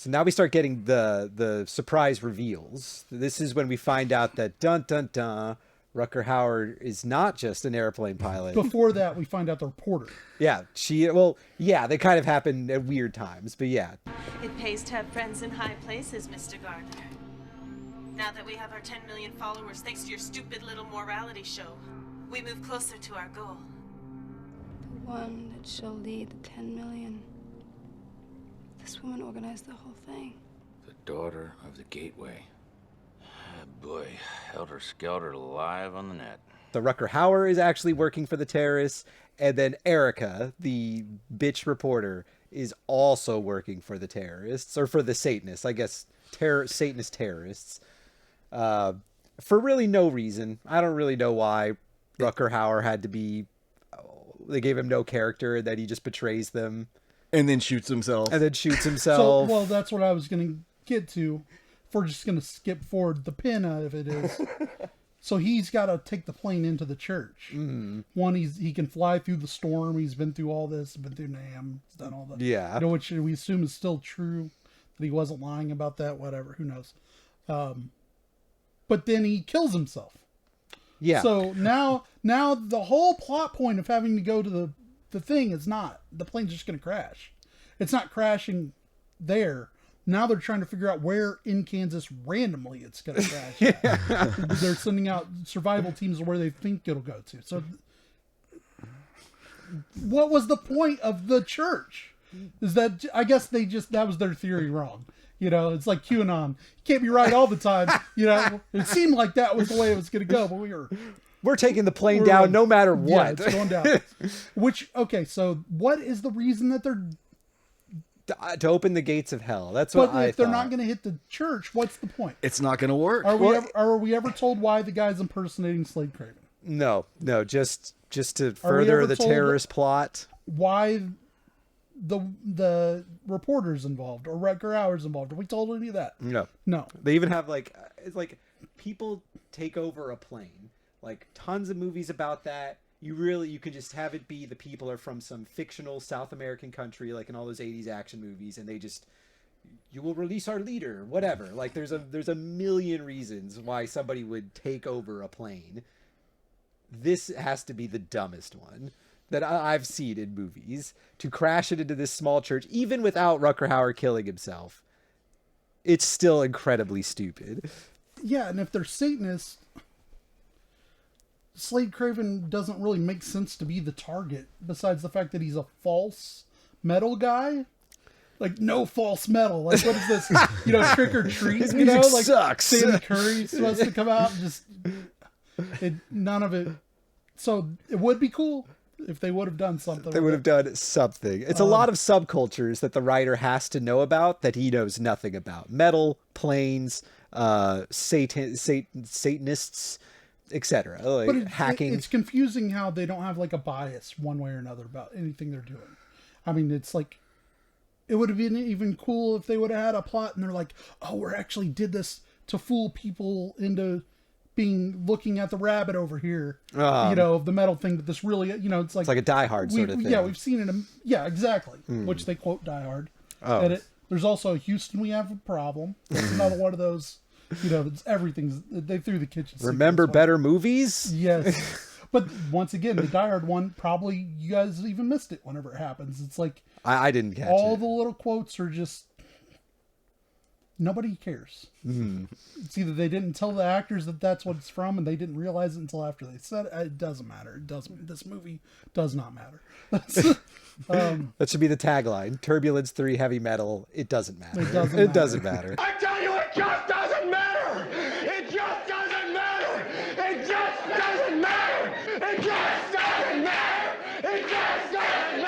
now we start getting the surprise reveals. This is when we find out that dun dun dun, Rutger Hauer is not just an airplane pilot. Before that, we find out the reporter. Yeah, they kind of happen at weird times, but yeah. It pays to have friends in high places, Mr. Gardner. Now that we have our 10 million followers thanks to your stupid little morality show, we move closer to our goal. The one that shall lead the 10 million. This woman organized the whole thing. The daughter of the gateway. Boy, helter-skelter live on the net. So Rutger Hauer is actually working for the terrorists, and then Erica, the bitch reporter, is also working for the terrorists, or for the Satanists, I guess, Satanist terrorists, for really no reason. I don't really know why Rutger Hauer had to be, they gave him no character, that he just betrays them. And then shoots himself. So, well, that's what I was going to get to. If we're just going to skip forward, the pin out of it is, so he's got to take the plane into the church. Mm-hmm. One, he can fly through the storm. He's been through all this, been through NAM, he's done all that. Yeah. Which we assume is still true, that he wasn't lying about that, whatever, who knows. But then he kills himself. Yeah. So now the whole plot point of having to go to the thing is not, the plane's just going to crash. It's not crashing there. Now they're trying to figure out where in Kansas randomly it's going to crash. They're sending out survival teams where they think it'll go to. So what was the point of the church? Is that, I guess that was their theory wrong. You know, it's like QAnon. You can't be right all the time. You know, it seemed like that was the way it was going to go, but we're taking the plane down no matter what. Yeah, it's going down. Okay, so what is the reason that they're... To open the gates of hell. That's what I thought. But if they're not going to hit the church, what's the point? It's not going to work. Are we ever told why the guy's impersonating Slade Craven? No, just to further the terrorist plot. Why the reporters involved or Rutger Hauer's involved? Are we told any of that? No. They even have it's like people take over a plane. Like tons of movies about that. You could just have it be the people are from some fictional South American country, like in all those 80s action movies, and you will release our leader, whatever. Like there's a million reasons why somebody would take over a plane. This has to be the dumbest one that I've seen in movies, to crash it into this small church, even without Rutger Hauer killing himself. It's still incredibly stupid. Yeah, and if they're Satanists, Slade Craven doesn't really make sense to be the target, besides the fact that he's a false metal guy. Like, no false metal. Like, what is this? You know, Trick or Treat? His music like sucks. Sammy Curry's supposed to come out and just... none of it... So, it would be cool if they would have done something. They would have done something. It's a lot of subcultures that the writer has to know about that he knows nothing about. Metal, planes, Satanists... etc. Like hacking. It's confusing how they don't have like a bias one way or another about anything they're doing. I mean, it's like, it would have been even cool if they would have had a plot and they're like, oh, we actually did this to fool people into looking at the rabbit over here, the metal thing, but this really, it's like a Die Hard sort of thing. Yeah, we've seen it. Yeah, exactly. Which they quote Die Hard. Oh. There's also Houston, we have a problem. That's another one of those. Everything's, they threw the kitchen sink. Remember better movies? Yes. But once again, the Die Hard one, probably you guys even missed it whenever it happens. It's like, I didn't catch all the little quotes are just, nobody cares. It's either they didn't tell the actors that that's what it's from and they didn't realize it until after they said it. It doesn't matter. This movie does not matter. That should be the tagline. Turbulence 3 heavy metal. It doesn't matter. It doesn't matter. I tell you, it just doesn't matter. It just doesn't matter. It just doesn't matter. It just doesn't matter. It just doesn't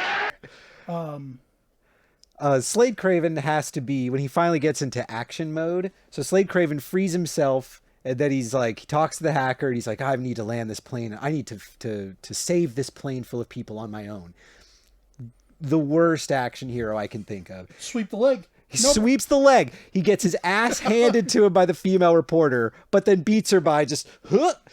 matter. Slade Craven has to be, when he finally gets into action mode, so Slade Craven frees himself, and then he's like, he talks to the hacker, and he's like, I need to land this plane. I need to save this plane full of people on my own. The worst action hero I can think of. Sweep the leg. He sweeps the leg. He gets his ass handed to him by the female reporter, but then beats her by just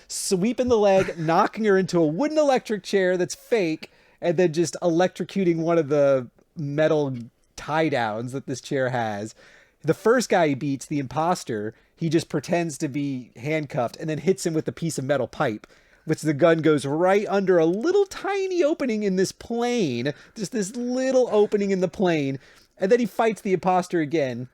sweeping the leg, knocking her into a wooden electric chair that's fake, and then just electrocuting one of the metal tie downs that this chair has. The first guy he beats, the imposter, he just pretends to be handcuffed and then hits him with a piece of metal pipe, which the gun goes right under a little tiny opening in this plane, just this little opening in the plane. And then he fights the imposter again,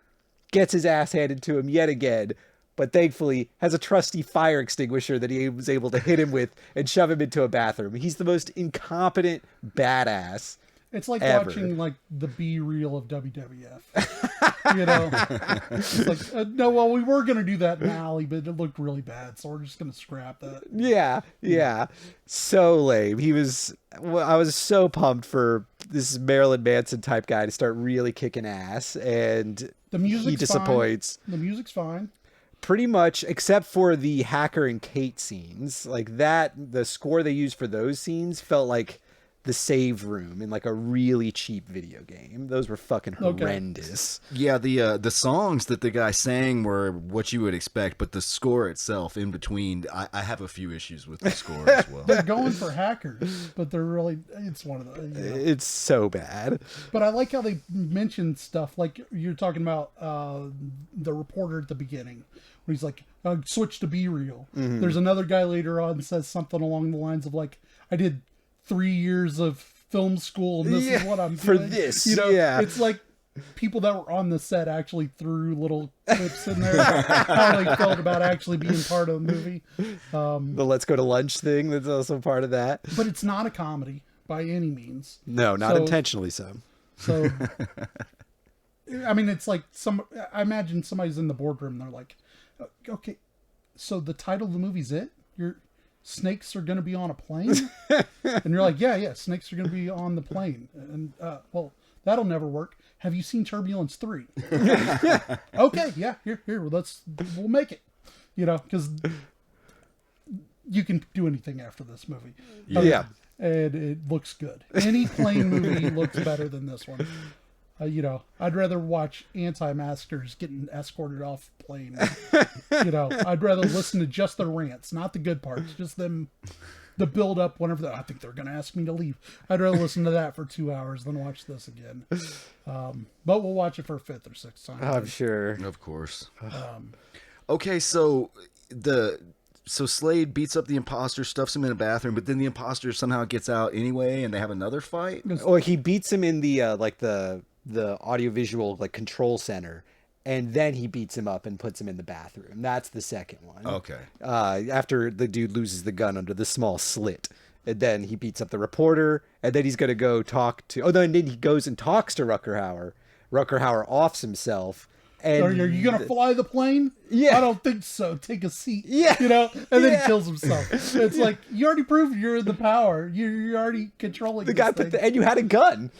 gets his ass handed to him yet again, but thankfully has a trusty fire extinguisher that he was able to hit him with and shove him into a bathroom. He's the most incompetent badass. It's like ever. watching like the B-reel of WWF. It's like, no, well, we were going to do that in the alley, but it looked really bad, so we're just going to scrap that. Yeah. So lame. I was so pumped for this Marilyn Manson type guy to start really kicking ass, and he disappoints. Fine. The music's fine. Pretty much, except for the Hacker and Kate scenes. Like that, the score they used for those scenes felt like the save room in like a really cheap video game. Those were fucking horrendous. Yeah, the songs that the guy sang were what you would expect, but the score itself in between, I have a few issues with the score as well. They're going for hackers, but it's one of the... It's so bad. But I like how they mention stuff, like you're talking about the reporter at the beginning, where he's like, switch to B-reel. Mm-hmm. There's another guy later on that says something along the lines of like, I did 3 years of film school and this is what I'm doing. For this, it's like, people that were on the set actually threw little clips in there how they felt about actually being part of the movie. The let's go to lunch thing, that's also part of that. But it's not a comedy by any means. No, not intentionally so. So, I mean, it's like I imagine somebody's in the boardroom and they're like, okay, so the title of the movie's it? Your snakes are going to be on a plane? And you're like, yeah, snakes are going to be on the plane. And, well, that'll never work. Have you seen Turbulence 3? Okay, yeah, here, we'll make it. You know, because you can do anything after this movie. Yeah. And it looks good. Any plane movie looks better than this one. You know, I'd rather watch anti-maskers getting escorted off a plane. You know, I'd rather listen to just their rants, not the good parts, just them, the build up whenever I think they're going to ask me to leave. I'd rather listen to that for 2 hours than watch this again. But we'll watch it for a fifth or sixth time. I'm sure. Of course. Okay, so Slade beats up the imposter, stuffs him in a bathroom, but then the imposter somehow gets out anyway, and they have another fight? Or he beats him in the audiovisual control center, and then he beats him up and puts him in the bathroom. That's the second one. Okay. After the dude loses the gun under the small slit, and then he beats up the reporter, and then he's gonna go talk to. And then he goes and talks to Rutger Hauer. Rutger Hauer offs himself. And are you gonna fly the plane? Yeah. I don't think so. Take a seat. Yeah. You know, and then he kills himself. It's like, you already proved you're in the power. You're already controlling the guy and you had a gun.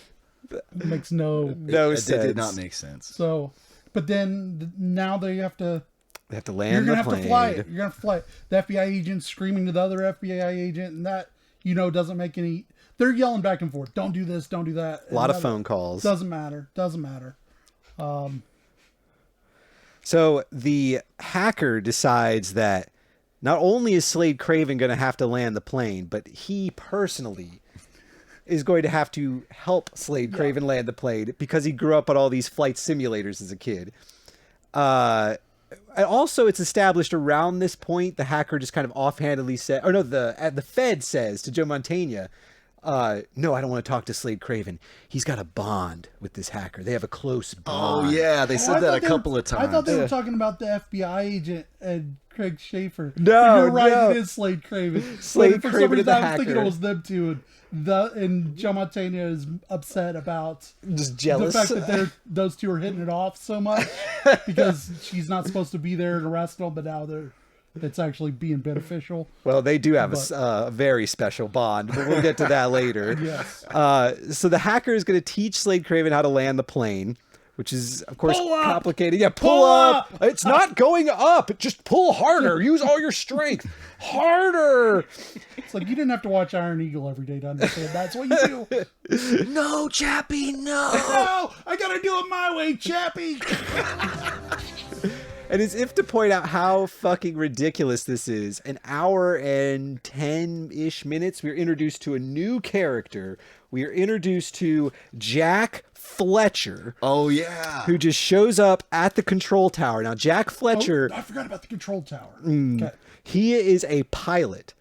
It makes no sense. It did not make sense. So, but then now they have to. They have to land. You're gonna the have to fly it. You're gonna fly it. The FBI agent screaming to the other FBI agent, and that doesn't make any. They're yelling back and forth. Don't do this. Don't do that. A lot of phone calls. Doesn't matter. So the hacker decides that not only is Slade Craven going to have to land the plane, but he personally is going to have to help Slade Craven land the plane because he grew up on all these flight simulators as a kid. And also, it's established around this point, the hacker just kind of offhandedly said, or no, the Fed says to Joe Mantegna, no, I don't want to talk to Slade Craven. He's got a bond with this hacker. They have a close bond. Oh, yeah. They said that a couple of times. I thought they were talking about the FBI agent and Craig Schaefer. No, you're right. no. It is Slade Craven. Slade Craven is the hacker. I was thinking it was them two. And Joe Mantegna is upset about just jealous the fact that those two are hitting it off so much because she's not supposed to be there to arrest them, but now it's actually being beneficial. Well, they do have a very special bond, but we'll get to that later. Yes. So the hacker is going to teach Slade Craven how to land the plane, which is, of course, complicated. Yeah, pull up. It's not going up. Just pull harder. Use all your strength. Harder. It's like you didn't have to watch Iron Eagle every day to understand that's what you do. No, Chappie, no. No, I got to do it my way, Chappie. And as if to point out how fucking ridiculous this is, an hour and 10-ish minutes, we're introduced to a new character. We are introduced to Jack Fletcher. Oh, yeah. Who just shows up at the control tower. Now, Jack Fletcher... Oh, I forgot about the control tower. Okay. He is a pilot.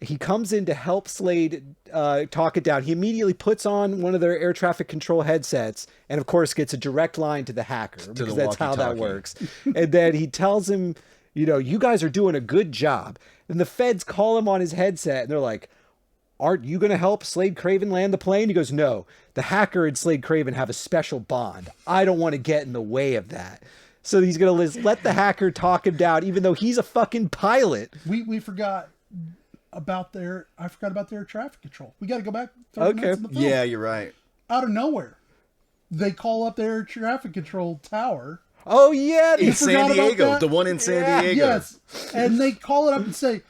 He comes in to help Slade talk it down. He immediately puts on one of their air traffic control headsets and, of course, gets a direct line to the hacker because that's how that works. And then he tells him, you guys are doing a good job. And the feds call him on his headset and they're like, aren't you going to help Slade Craven land the plane? He goes, no, the hacker and Slade Craven have a special bond. I don't want to get in the way of that. So he's going to let the hacker talk him down, even though he's a fucking pilot. We forgot about their traffic control. We got to go back 30 minutes in the film. Yeah, you're right. Out of nowhere, they call up their traffic control tower. Oh, yeah. In San Diego. The one in San Diego. Yes. And they call it up and say,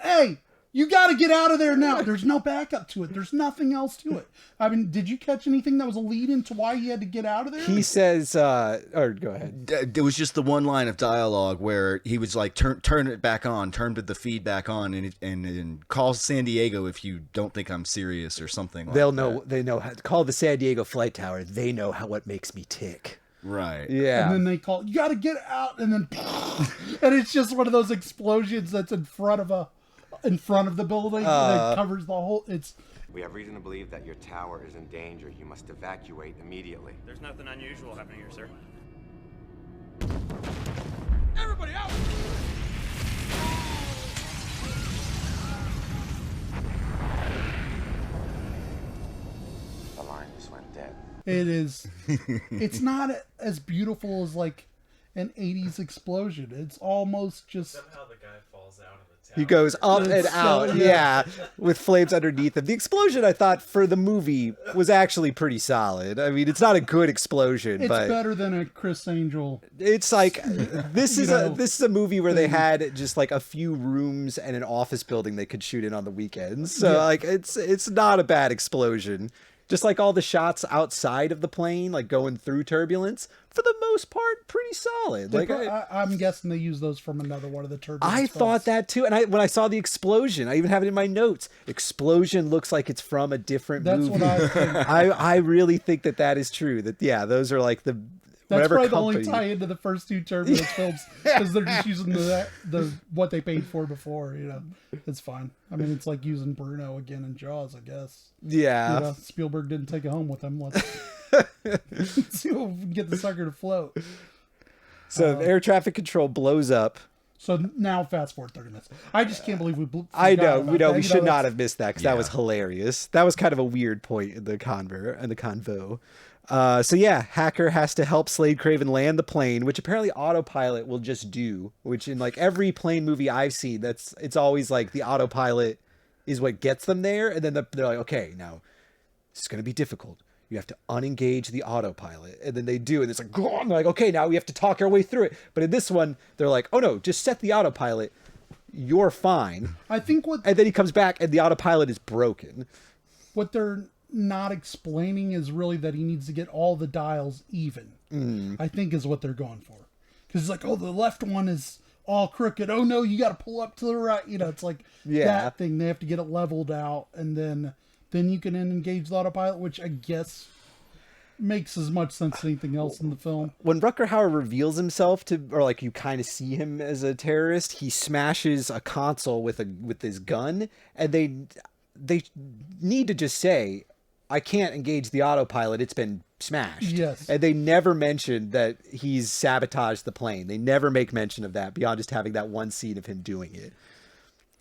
hey, you got to get out of there now. There's no backup to it. There's nothing else to it. I mean, did you catch anything that was a lead into why he had to get out of there? He says, or go ahead. It was just the one line of dialogue where he was like, turn it back on, turn the feed back on, and call San Diego if you don't think I'm serious or something like that. They know how to call the San Diego flight tower. They know what makes me tick. Right. Yeah. And then they call, you got to get out. And then, and it's just one of those explosions that's in front of in front of the building that covers the whole. It's. We have reason to believe that your tower is in danger. You must evacuate immediately. There's nothing unusual happening here, sir. Everybody out! The line just went dead. It is. It's not as beautiful as like an 80s explosion. It's almost just. Somehow the guy falls out of the tower. He goes up and out, yeah, with flames underneath him. The explosion, I thought, for the movie was actually pretty solid. I mean, it's not a good explosion, it's but better than a Chris Angel. It's like this is a movie where they had just like a few rooms and an office building they could shoot in on the weekends. So like it's not a bad explosion. Just like all the shots outside of the plane, like going through turbulence, for the most part, pretty solid. Like I'm guessing they use those from another one of the turbulence. I thought that too, and when I saw the explosion, I even have it in my notes. Explosion looks like it's from a different movie. What I think. I really think that is true. That those are like the. That's probably the only tie into the first two Turbulence films because they're just using the what they paid for before. It's fine. I mean, it's like using Bruno again in Jaws, I guess. Yeah. Spielberg didn't take it home with him. Let's see if we can get the sucker to float. So air traffic control blows up. So now fast forward 30 minutes. I just can't believe we blew. I know. We should not have missed that because that was hilarious. That was kind of a weird point in the convo. So yeah, Hacker has to help Slade Craven land the plane, which apparently autopilot will just do, which in like every plane movie I've seen, it's always like the autopilot is what gets them there. And then they're like, okay, now this is going to be difficult. You have to unengage the autopilot. And then they do. And it's like, go on. They're like, okay, now we have to talk our way through it. But in this one, they're like, oh no, just set the autopilot. You're fine. I think and then he comes back and the autopilot is broken. What they're not explaining is really that he needs to get all the dials even. I think is what they're going for, because it's like, oh, the left one is all crooked, oh no, you got to pull up to the right, it's like that thing. They have to get it leveled out, and then you can engage the autopilot, which I guess makes as much sense as anything else in the film. When Rutger Hauer reveals himself or like you kind of see him as a terrorist, he smashes a console with his gun, and they need to just say, I can't engage the autopilot. It's been smashed. Yes. And they never mention that he's sabotaged the plane. They never make mention of that beyond just having that one scene of him doing it.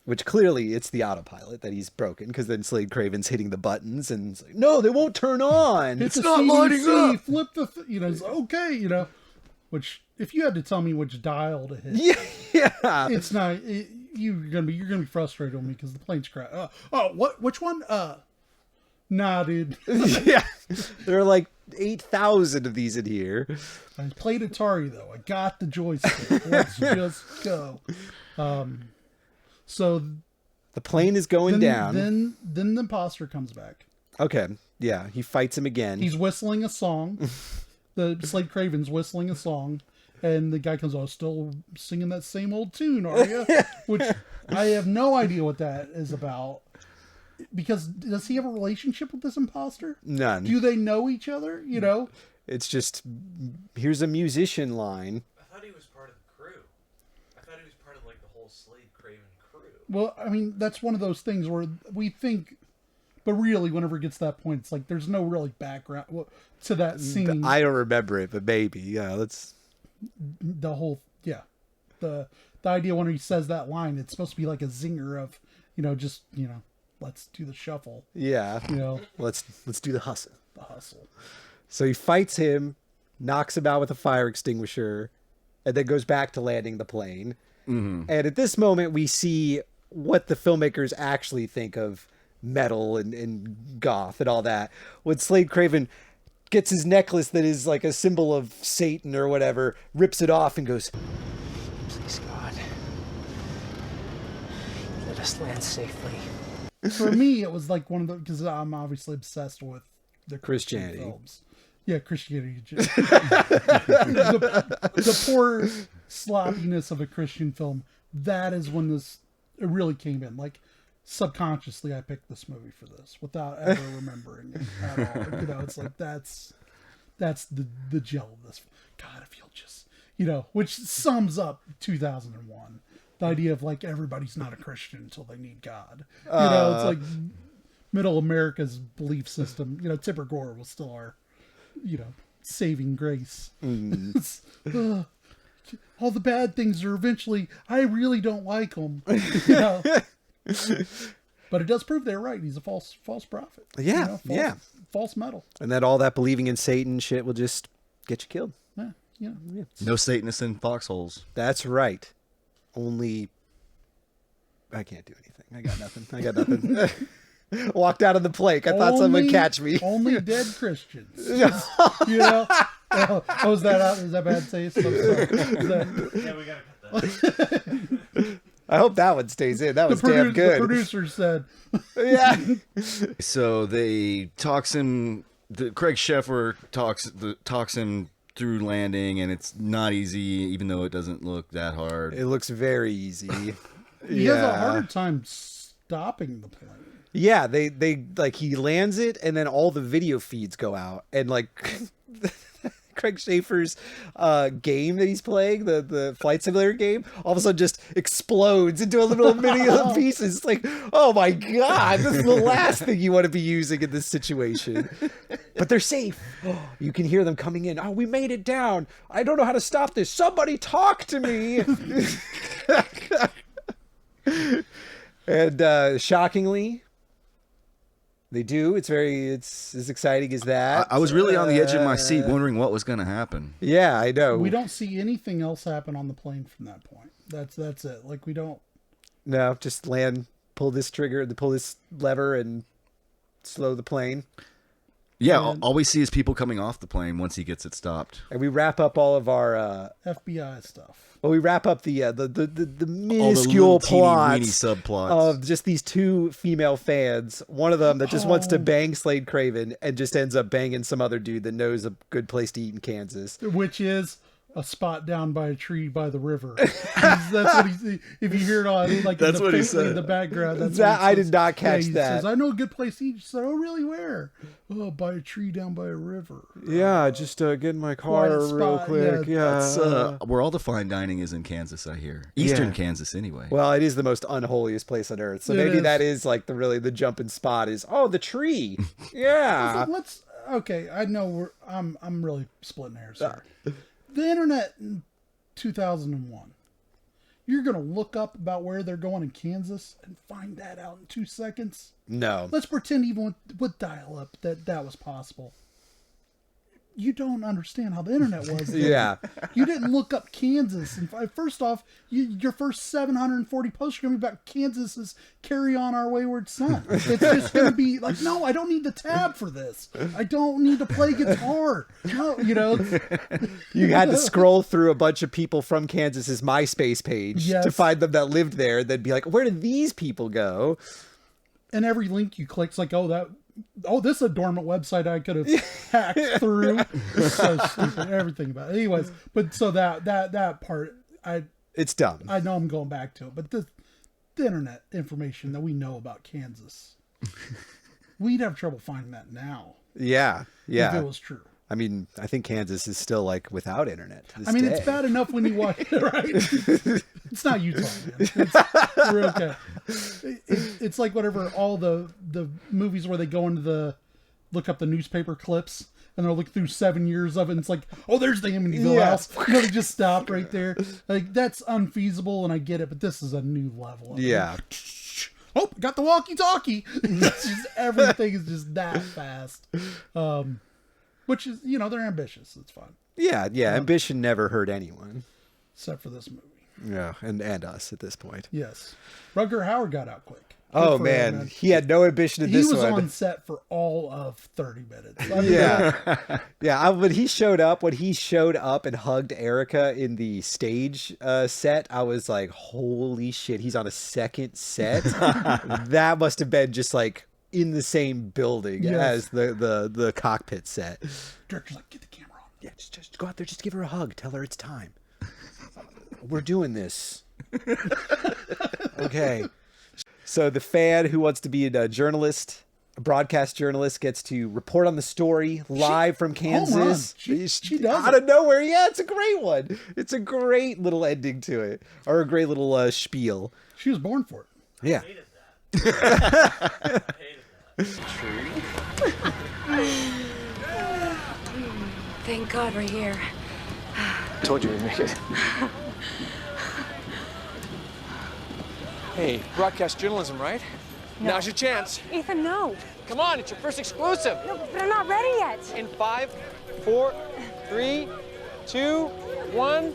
Which clearly it's the autopilot that he's broken, because then Slade Craven's hitting the buttons and it's like, no, they won't turn on. It's not lighting up. Flip the, it's okay, which if you had to tell me which dial to hit, it's not. You're gonna be frustrated with me because the plane's crashed. Which one? Nah, dude. Yeah, there are like 8,000 of these in here. I played Atari though. I got the joystick. Let's just go. So the plane is going down. Then the imposter comes back. Okay, yeah, he fights him again. He's whistling a song. The Slade Craven's whistling a song, and the guy comes, "Oh, still singing that same old tune, are you?" Which I have no idea what that is about. Because does he have a relationship with this imposter? None. Do they know each other? It's just, here's a musician line. I thought he was part of the crew. I thought he was part of like the whole Slade Craven crew. Well, I mean, that's one of those things where we think, but really, whenever it gets to that point, it's like there's no really background to that scene. I don't remember it, but maybe, yeah. That's the whole, the idea when he says that line, it's supposed to be like a zinger of, let's do the shuffle. Yeah. Let's do the hustle. The hustle. So he fights him, knocks him out with a fire extinguisher, and then goes back to landing the plane. Mm-hmm. And at this moment, we see what the filmmakers actually think of metal and goth and all that. When Slade Craven gets his necklace that is like a symbol of Satan or whatever, rips it off and goes, "Please, God, let us land safely." For me, it was like one of the, because I'm obviously obsessed with the Christianity films. Yeah, Christianity. the poor sloppiness of a Christian film. That is when it really came in. Like subconsciously, I picked this movie for this without ever remembering it at all. It's like that's the gel of this. God, if you'll just, which sums up 2001. the idea of like everybody's not a Christian until they need God. It's like middle America's belief system. Tipper Gore was still our, saving grace. All the bad things are eventually, I really don't like them. But it does prove they're right. He's a false prophet. Yeah, false metal. And then all that believing in Satan shit will just get you killed. Yeah. No Satanists in foxholes. That's right. Only, I can't do anything. I got nothing. Walked out of the plank. I thought someone would catch me. Only dead Christians. Oh, is that bad taste? I'm sorry. Yeah, we gotta cut that. I hope that one stays in. That was damn good. The producer said. Yeah. So they talks him. Craig Sheffer talks him through landing, and it's not easy, even though it doesn't look that hard. It looks very easy. He has a harder time stopping the plane. Yeah, they like he lands it, and then all the video feeds go out, and like Craig Schaefer's game that he's playing, the flight simulator game, all of a sudden just explodes into a little mini pieces. It's like, oh my god, this is the last thing you want to be using in this situation. But they're safe. You can hear them coming in. Oh, we made it down. I don't know how to stop this. Somebody talk to me. And shockingly, they do. It's as exciting as that. I was really on the edge of my seat wondering what was going to happen. Yeah, I know. We don't see anything else happen on the plane from that point. That's it. Like, we don't. No, just land, pull this trigger, pull this lever, and slow the plane. Yeah, all we see is people coming off the plane once he gets it stopped. And we wrap up all of our FBI stuff. Well, we wrap up the minuscule plot subplots of just these two female fans. One of them that just wants to bang Slade Craven and just ends up banging some other dude that knows a good place to eat in Kansas, which is a spot down by a tree by the river. That's what he. If you hear it on like that's what he said in the background. That's that I did not catch he that. Says, I know a good place to eat. He said, "Oh, really? Where? Oh, by a tree down by a river." Yeah, just get in my car real quick. Yeah, that's where all the fine dining is in Kansas. I hear Eastern Kansas anyway. Well, it is the most unholiest place on earth, so maybe that is like the jumping spot is the tree. Yeah. Let's. Okay, I know I'm really splitting hairs here. The internet in 2001. You're going to look up about where they're going in Kansas and find that out in 2 seconds? No. Let's pretend even with dial-up that was possible. You don't understand how the internet was then. Yeah. You didn't look up Kansas. And first off, your first 740 posts are going to be about Kansas's Carry On Our Wayward Son. It's just going to be like, no, I don't need the tab for this. I don't need to play guitar. No, You had to scroll through a bunch of people from Kansas's MySpace page to find them that lived there. Then be like, where did these people go? And every link you click's like, this is a dormant website I could have hacked through. It's so stupid. Everything about it. Anyways, but so that part, it's dumb. I know I'm going back to it, but the internet information that we know about Kansas, we'd have trouble finding that now. Yeah. If it was true. I mean, I think Kansas is still like without internet. I mean, it's bad enough when you watch it, right? It's not Utah, man. We're okay. It's like whatever, all the movies where they go into look up the newspaper clips and they'll look through 7 years of it and it's like, oh, there's the Amityville house. They just stop right there. Like, that's unfeasible and I get it, but this is a new level. Yeah. Oh, got the walkie-talkie. It's just, everything is just that fast. Which is, they're ambitious. It's fine. Yeah. Ambition never hurt anyone. Except for this movie. Yeah, and us at this point. Yes. Rutger Hauer got out quick. Oh, man. He had no ambition in this one. He was on set for all of 30 minutes. Yeah. When he showed up and hugged Erica in the stage set, I was like, holy shit, he's on a second set? That must have been just like in the same building as the cockpit set. Director's like, get the camera on. Yeah, just go out there, just give her a hug. Tell her it's time. We're doing this. Okay. So the fan who wants to be a journalist a broadcast journalist gets to report on the story live from Kansas. She does out of nowhere. Yeah, it's a great one. It's a great little ending to it, or a great little spiel. She was born for it. Yeah. I hated that. Thank God we're here. Told you we'd make it. Hey, broadcast journalism, right? No. Now's your chance. Ethan, no. Come on, it's your first exclusive. No, but I'm not ready yet. In 5, 4, 3, 2, 1.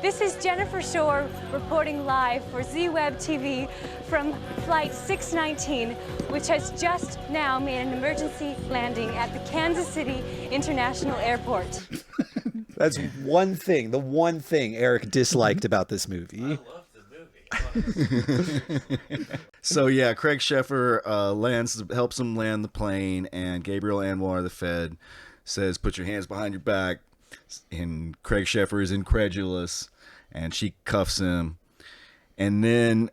This is Jennifer Shore reporting live for Z-Web TV from Flight 619, which has just now made an emergency landing at the Kansas City International Airport. That's one thing, the one thing Eric disliked about this movie. So yeah, Craig Sheffer helps him land the plane, and Gabriel Anwar, the Fed, says, "Put your hands behind your back." And Craig Sheffer is incredulous, and she cuffs him. And then,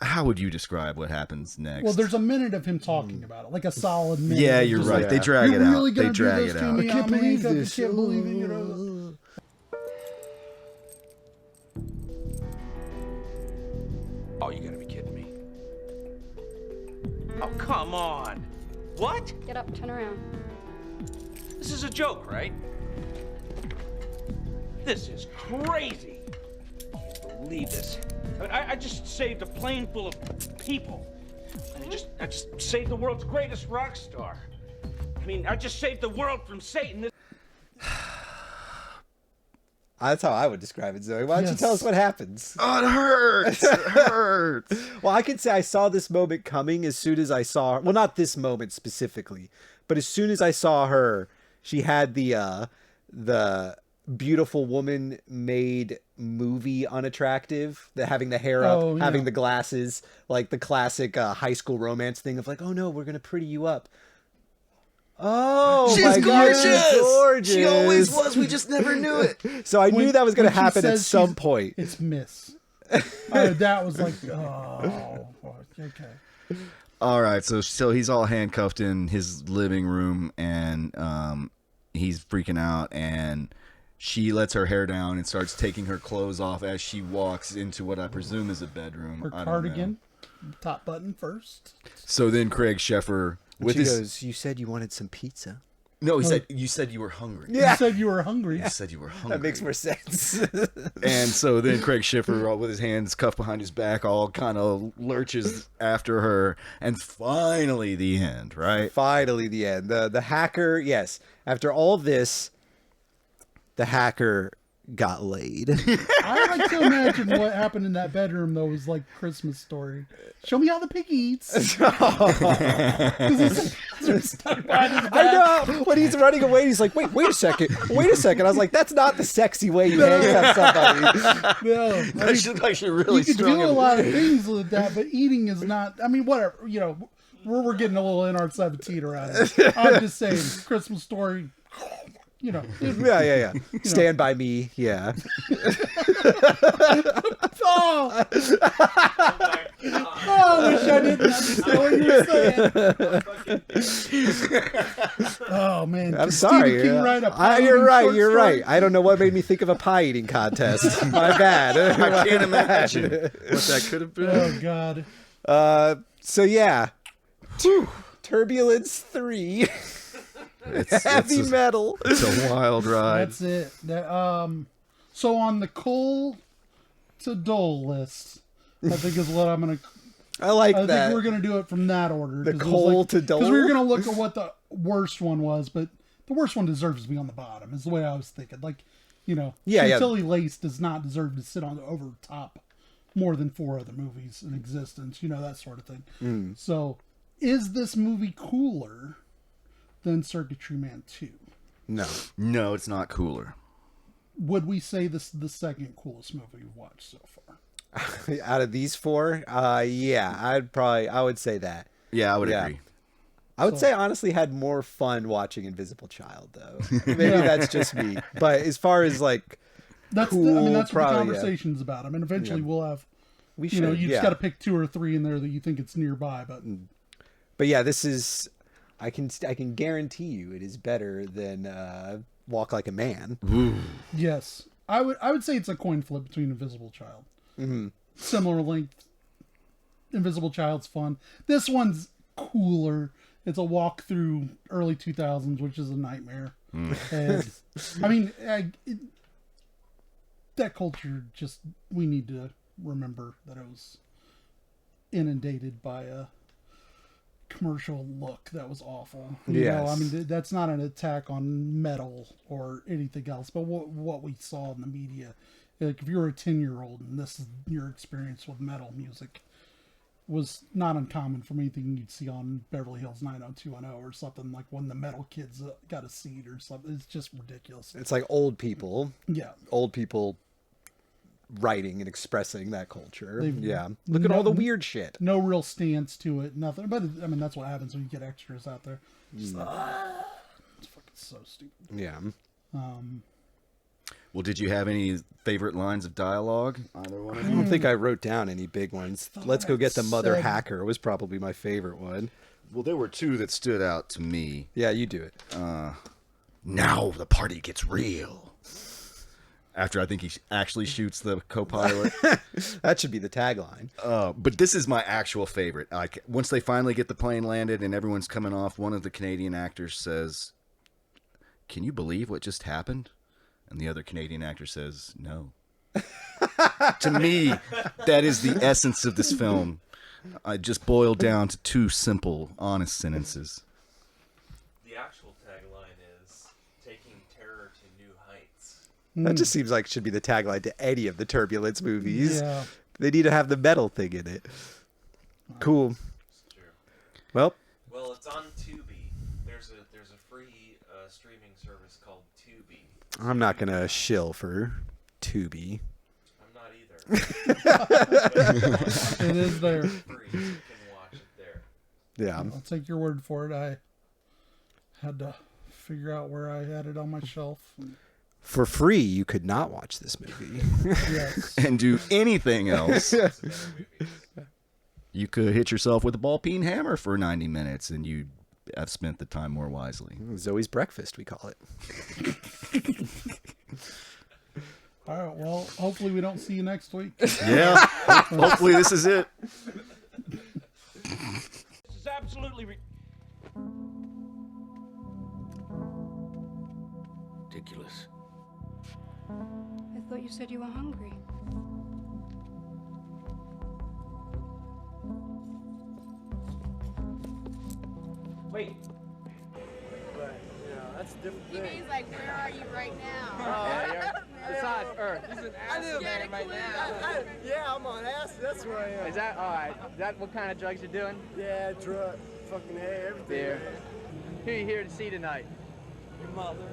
how would you describe what happens next? Well, there's a minute of him talking about it, like a solid minute. Yeah, you're right. Like, They drag it "You're out. really gonna They do drag this it to out. me? I can't I'm believe handcuffed. this. I can't believe it. You know. Oh, you gotta be kidding me. Oh, come on. What? Get up, turn around. This is a joke, right? This is crazy. I can't believe this. I just saved a plane full of people. And I just saved the world's greatest rock star. I mean, I just saved the world from Satan. That's how I would describe it, Zoe. Why don't you tell us what happens? Oh, it hurts. It hurts. Well, I could say I saw this moment coming as soon as I saw her. Well, not this moment specifically, but as soon as I saw her, she had the beautiful woman made movie unattractive, having the hair up, having the glasses, like the classic high school romance thing of like, oh no, we're going to pretty you up. Oh, she's my gorgeous. God, she's gorgeous. She always was. We just never knew it. So I knew that was going to happen at some point. It's Miss. That was like, oh, okay. All right, so he's all handcuffed in his living room, and he's freaking out, and she lets her hair down and starts taking her clothes off as she walks into what I presume is a bedroom. Her cardigan, top button first. So then Craig Sheffer goes, "You said you wanted some pizza." No, he said, "You said you were hungry." Yeah. You said you were hungry. You said you were hungry. That makes more sense. And so then Craig Sheffer, with his hands cuffed behind his back, all kind of lurches after her, and finally the end, right? Finally the end. The hacker, yes. After all this, the hacker got laid. I like to imagine what happened in that bedroom, though, was like Christmas Story. Show me how the pig eats. I know. When he's running away, he's like, wait a second. I was like, that's not the sexy way you handcuff somebody. No. That's actually really you strong. You can do a lot of things with that, but eating is not, I mean, whatever, you know, we're getting a little NR-17 around it. I'm just saying, Christmas Story, you know. Yeah. Stand by Me, yeah. Oh, I wish I didn't understand what you were saying. Oh, man. I'm sorry. You're right. I don't know what made me think of a pie eating contest. My bad. I can't imagine what that could have been. Oh, God. So, yeah. Turbulence 3. It's heavy metal. It's a wild ride. That's it. So on the coal to dull list, I think is what I'm gonna. I think we're gonna do it from that order. The coal to dull. Because we were gonna look at what the worst one was, but the worst one deserves to be on the bottom. Is the way I was thinking. Like, you know, Chantilly Lace does not deserve to sit on over top more than 4 other movies in existence. You know, that sort of thing. So, is this movie cooler than Circuitry Man 2? No, it's not cooler. Would we say this is the second coolest movie we've watched so far? Out of these 4, yeah, I would say that. Yeah, I would agree. I would say I honestly had more fun watching Invisible Child, though. Maybe that's just me. But as far as like, that's cool, that's what the conversation's about. I mean, eventually we'll have. You just got to pick 2 or 3 in there that you think it's nearby, but. But yeah, this is, I can guarantee you it is better than Walk Like a Man. Yes. I would say it's a coin flip between Invisible Child. Mm-hmm. Similar length. Invisible Child's fun. This one's cooler. It's a walk through early 2000s, which is a nightmare. And, I mean, that culture just, we need to remember that it was inundated by a commercial look that was awful. You know, I mean, that's not an attack on metal or anything else, but what we saw in the media. Like, if you're a 10-year-old and this is your experience with metal music, was not uncommon from anything you'd see on Beverly Hills 90210 or something, like when the metal kids got a seat or something. It's just ridiculous. It's like old people. Yeah. Old people writing and expressing that culture. They've Look at all the weird shit. No real stance to it, nothing. But, I mean, that's what happens when you get extras out there. Just, it's fucking so stupid. Yeah. Well, did you have any favorite lines of dialogue? Either one of I you? don't think I wrote down any big ones. Let's go get the mother hacker was probably my favorite one. Well, there were two that stood out to me. Yeah, you do it. Now the party gets real. After I think he actually shoots the co-pilot. That should be the tagline. But this is my actual favorite. Like, once they finally get the plane landed and everyone's coming off, one of the Canadian actors says, "Can you believe what just happened?" And the other Canadian actor says, "No." To me, that is the essence of this film. I just boiled down to two simple, honest sentences. The actual tagline is "Taking terror to new heights." That just seems like it should be the tagline to any of the Turbulence movies. Yeah. They need to have the metal thing in it. Cool. It's true. Well, it's on Tubi. There's a free streaming service called Tubi. I'm not going to shill for Tubi. I'm not either. It is there. You can watch it there. Yeah. I'll take your word for it. I had to figure out where I had it on my shelf. For free, you could not watch this movie. Yes. And do anything else. You could hit yourself with a ball-peen hammer for 90 minutes and you'd have spent the time more wisely. Zoe's breakfast, we call it. All right, well, hopefully we don't see you next week. Yeah. Hopefully this is it. This is absolutely Ridiculous. I thought you said you were hungry. Wait. But, you know, that's a different He thing. means like, where are you right now? It's on Earth. He's an acid man right now. Yeah, I'm on acid. That's where I am. Is that all right? Is that what kind of drugs you're doing? Yeah, drug, fucking hay, everything. Beer. Man. Who are you here to see tonight? Your mother.